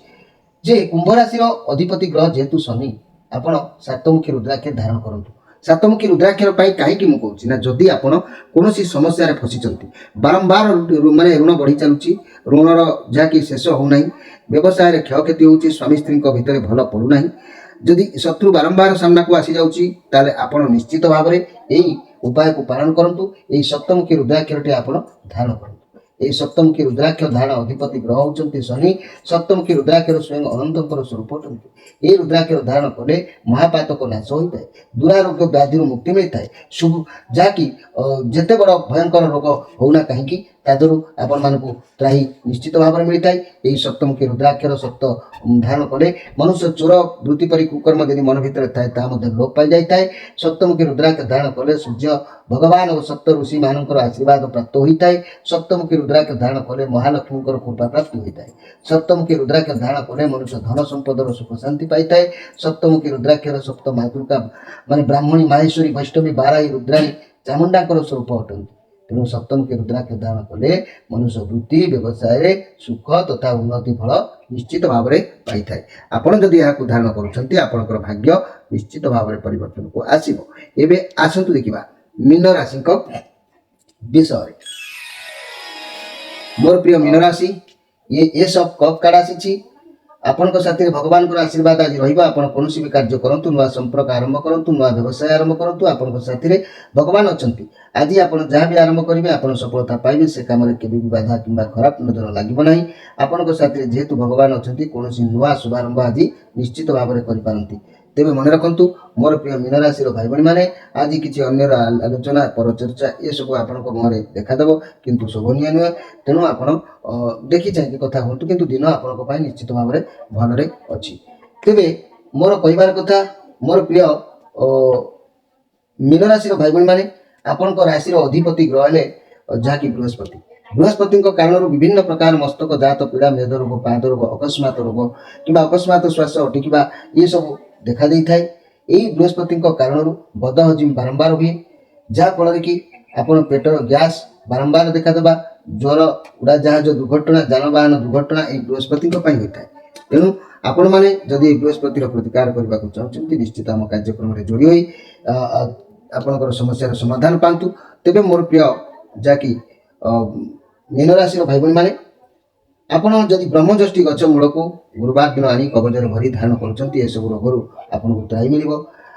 Speaker 1: ଯେ କୁମ୍ଭ ରାଶିର ଅଧିପତି ଗ୍ରହ ଯେହେତୁ ଶନି, ଆପଣ ସାତମୁଖୀ ରୁଦ୍ରାକ୍ଷର ଧାରଣ କରନ୍ତୁ। ସାତମୁଖୀ ରୁଦ୍ରାକ୍ଷର ପାଇଁ କାହିଁକି ମୁଁ କହୁଛି ନା, ଯଦି ଆପଣ କୌଣସି ସମସ୍ୟାରେ ଫସିଛନ୍ତି, ବାରମ୍ବାର ମାନେ ଋଣ ବଢ଼ି ଚାଲୁଛି, ଋଣର ଯାହାକି ଶେଷ ହେଉନାହିଁ, ବ୍ୟବସାୟରେ କ୍ଷୟକ୍ଷତି ହେଉଛି, ସ୍ୱାମୀ ସ୍ତ୍ରୀଙ୍କ ଭିତରେ ଭଲ ପଡ଼ୁନାହିଁ, ଯଦି ଶତ୍ରୁ ବାରମ୍ବାର ସାମ୍ନାକୁ ଆସିଯାଉଛି, ତାହେଲେ ଆପଣ ନିଶ୍ଚିତ ଭାବରେ ଏହି ଉପାୟକୁ ପାଳନ କରନ୍ତୁ। ଏହି ସପ୍ତମୁଖୀ ରୁଦ୍ରାକ୍ଷରଟି ଆପଣ ଧାରଣ କରନ୍ତୁ। ଏହି ସପ୍ତମୁଖୀ ରୁଦ୍ରାକ୍ଷ ଧାରଣ ଅଧିପତି ଗ୍ରହ ହେଉଛନ୍ତି ଶନି। ସପ୍ତମୁଖୀ ରୁଦ୍ରାକ୍ଷର ସ୍ୱୟଂ ଅନନ୍ତଙ୍କର ସ୍ୱରୂପ ଅଟନ୍ତି। ଏହି ରୁଦ୍ରାକ୍ଷର ଧାରଣ କଲେ ମହାପାତକ ନାଶ ହୋଇଥାଏ, ଦୁରାରୋଗ୍ୟ ବ୍ୟାଧିରୁ ମୁକ୍ତି ମିଳିଥାଏ। ଯାହାକି ଯେତେ ବଡ଼ ଭୟଙ୍କର ରୋଗ ହେଉନା କାହିଁକି, ତା ଦେହରୁ ଆପଣମାନଙ୍କୁ ତ୍ରାହି ନିଶ୍ଚିତ ଭାବରେ ମିଳିଥାଏ। ଏହି ସପ୍ତମୁଖୀ ରୁଦ୍ରାକ୍ଷର ସପ୍ତ ଧାରଣ କଲେ ମନୁଷ୍ୟ ଚୋର ବୃତ୍ତି ପରି କୁକର୍ମ ଯଦି ମନ ଭିତରେ ଥାଏ, ତାହା ମଧ୍ୟ ଲୋପ ପାଇଯାଇଥାଏ। ସପ୍ତମୁଖୀ ରୁଦ୍ରାକ୍ଷ ଧାରଣ କଲେ ସୂର୍ଯ୍ୟ ଭଗବାନ ଓ ସପ୍ତ ଋଷିମାନଙ୍କର ଆଶୀର୍ବାଦ ପ୍ରାପ୍ତ ହୋଇଥାଏ। ସପ୍ତମୁଖୀ ରୁଦ୍ରାକ୍ଷ ଧାରଣ କଲେ ମହାଲକ୍ଷ୍ମୀଙ୍କର କୃପା ପ୍ରାପ୍ତି ହୋଇଥାଏ। ସପ୍ତମୁଖୀ ରୁଦ୍ରାକ୍ଷ ଧାରଣ କଲେ ମନୁଷ୍ୟ ଧନ ସମ୍ପଦର ସୁଖ ଶାନ୍ତି ପାଇଥାଏ। ସପ୍ତମୁଖୀ ରୁଦ୍ରାକ୍ଷର ସପ୍ତ ମାତୃକା ମାନେ ବ୍ରାହ୍ମଣୀ, ମାହେଶ୍ୱରୀ, ବୈଷ୍ଣବୀ, ବାରାହୀ, ରୁଦ୍ରାଣୀ, ଚାମୁଣ୍ଡାଙ୍କର ସ୍ୱରୂପ ଅଟନ୍ତି। ତେଣୁ ସପ୍ତମୁଖୀ ରୁଦ୍ରାକ୍ଷ ଧାରଣ କଲେ ମନୁଷ୍ୟ ବୃତ୍ତି, ବ୍ୟବସାୟରେ ସୁଖ ତଥା ଉନ୍ନତି ଫଳ ନିଶ୍ଚିତ ଭାବରେ ପାଇଥାଏ। ଆପଣ ଯଦି ଏହାକୁ ଧାରଣ କରୁଛନ୍ତି, ଆପଣଙ୍କର ଭାଗ୍ୟ ନିଶ୍ଚିତ ଭାବରେ ପରିବର୍ତ୍ତନକୁ ଆସିବ। ଏବେ ଆସନ୍ତୁ ଦେଖିବା ମୀନ ରାଶିଙ୍କ ବିଷୟରେ। ମୋର ପ୍ରିୟ ମୀନ ରାଶି, ଇଏ ଏସ୍ ଅଫ୍ କପ୍ କାର୍ଡ ଆସିଛି। ଆପଣଙ୍କ ସାଥିରେ ଭଗବାନଙ୍କର ଆଶୀର୍ବାଦ ଆଜି ରହିବ। ଆପଣ କୌଣସି ବି କାର୍ଯ୍ୟ କରନ୍ତୁ, ନୂଆ ସମ୍ପର୍କ ଆରମ୍ଭ କରନ୍ତୁ, ନୂଆ ବ୍ୟବସାୟ ଆରମ୍ଭ କରନ୍ତୁ, ଆପଣଙ୍କ ସାଥିରେ ଭଗବାନ ଅଛନ୍ତି। ଆଜି ଆପଣ ଯାହା ବି ଆରମ୍ଭ କରିବେ ଆପଣ ସଫଳତା ପାଇବେ। ସେ କାମରେ କେବେ ବି ବାଧା କିମ୍ବା ଖରାପ ନଜର ଲାଗିବ ନାହିଁ। ଆପଣଙ୍କ ସାଥିରେ ଯେହେତୁ ଭଗବାନ ଅଛନ୍ତି, କୌଣସି ନୂଆ ଶୁଭାରମ୍ଭ ଆଜି ନିଶ୍ଚିତ ଭାବରେ କରିପାରନ୍ତି। ତେବେ ମନେ ରଖନ୍ତୁ ମୋର ପ୍ରିୟ ମୀନ ରାଶିର ଭାଇ ଭଉଣୀମାନେ, ଆଜି କିଛି ଅନ୍ୟର ଆଲୋଚନା ପରଚର୍ଚ୍ଚା ଏସବୁ ଆପଣଙ୍କ ମୁହଁରେ ଦେଖାଦେବ, କିନ୍ତୁ ଶୋଭନୀୟ ନୁହେଁ। ତେଣୁ ଆପଣ ଦେଖି ଚାହିଁକି କଥା ହୁଅନ୍ତୁ, କିନ୍ତୁ ଦିନ ଆପଣଙ୍କ ପାଇଁ ନିଶ୍ଚିତ ଭାବରେ ଭଲରେ ଅଛି। ତେବେ ମୋର କହିବାର କଥା, ମୋର ପ୍ରିୟ ମୀନ ରାଶିର ଭାଇ ଭଉଣୀମାନେ, ଆପଣଙ୍କ ରାଶିର ଅଧିପତି ଗ୍ରହ ହେଲେ ଯାହାକି ବୃହସ୍ପତି। बृहस्पति कारण विभिन्न प्रकार मस्तक जात पीड़ा मेद रोग पाद रोग अकस्मात रोग कि अकस्मात श्वास अटकिवा ये सब देखा दे था। यही बृहस्पति कारण बद हजम बारंबार हुए जहाँफल कि आपण पेटर गैस बारंबार देखादेवा ज्वर उड़ाजाहाज दुर्घटना जानवाहन दुर्घटना ये बृहस्पति होता है। तेणु आपण मैंने जदि बृहस्पति प्रतिकार करने को चाहते निश्चित आम कार्यक्रम में जोड़ी हुई आपणकर समस्यार समाधान पातु। तेरे मोर प्रिय जहाँकि मीन राशि भाई भाई मैंने आपण जदि ब्रह्मज्योष्टि गच मूल को गुरुवार दिन आनी कवचर भरी धारण कर सब रोगरू आपको त्राही मिल।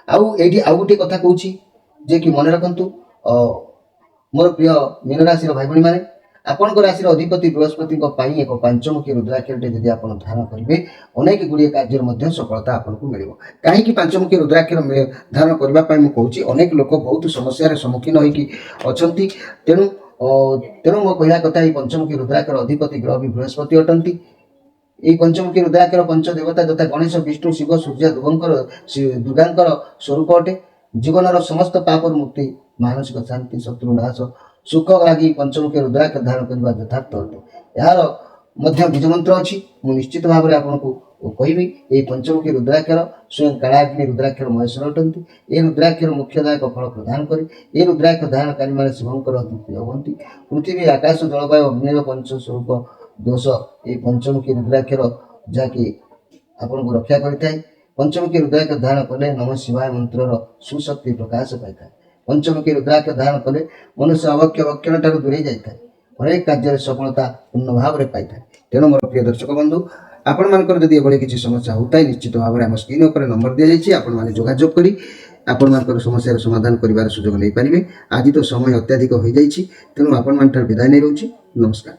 Speaker 1: आउ गोटे कथा कहूँ जे कि मन रखु मोर प्रिय मीन राशि भाई भाई मैंने आपण राशि अधिपति बृहस्पति एक पांचमुखी रुद्राक्षर यदि आप धारण करेंगे अनेक गुड़िए कार्य सफलता आपको मिल। कहीं पांचमुखी रुद्राक्षर धारण करने कहूँ अनेक लोक बहुत समस्या सम्मुखीन होती। तेणु तेणु मो कहना कथा पंचमुखी रुद्राक्षर अधिपति ग्रह भी बृहस्पति अटंती। ये पंचमुखी रुद्राक्षर पंचदेवता तथा गणेश विष्णु शिव सूर्य दुर्गांकर स्वरूप अटे। जीवन समस्त पाप मुक्ति मानसिक शांति शत्रु नाश सुख लगी पंचमुखी रुद्राक्षर धारण करने यथार्थ अटे। यार बीज मंत्र अच्छी मुझे निश्चित भाव में आपको कहबी ये पंचमुखी रुद्राक्षर स्वयं कालाग्नि रुद्राक्षर महेश्वर अटंती। ये रुद्राक्षर मुख्यदायक फल प्रदान करे। ये रुद्राक्ष धारणकारी मैंने शिवंकर अति प्रिय हमें। पृथ्वी आकाश जलवायु अग्नि पंच स्वरूप दोष ये पंचमुखी रुद्राक्षर जहाँकि आपको रक्षा करें। पंचमुखी रुद्राक्ष धारण कले नम शिवाय मंत्र सुशक्ति प्रकाश पाई था। पंचमुखी रुद्राक्ष धारण कले मनुष्य अवक्ष वक्षण ठार दूरे जाए अनेक कार्य सफलता पूर्ण भाव में पाई था। तेणु मोर प्रिय दर्शक बंधु आपण मानकर जदि एभली किसी समस्या होता है निश्चित भाव में आम स्क्रीन उपर नंबर दी जाइए आपण माने जोगाजोग करी आपण मानकर समस्यार समाधान करिवार सुजोग नहीं पारिबे। आज तो समय अत्याधिक हो जाइछि तेणु आपण मान ठार विदाय नहीं रहउछि। नमस्कार।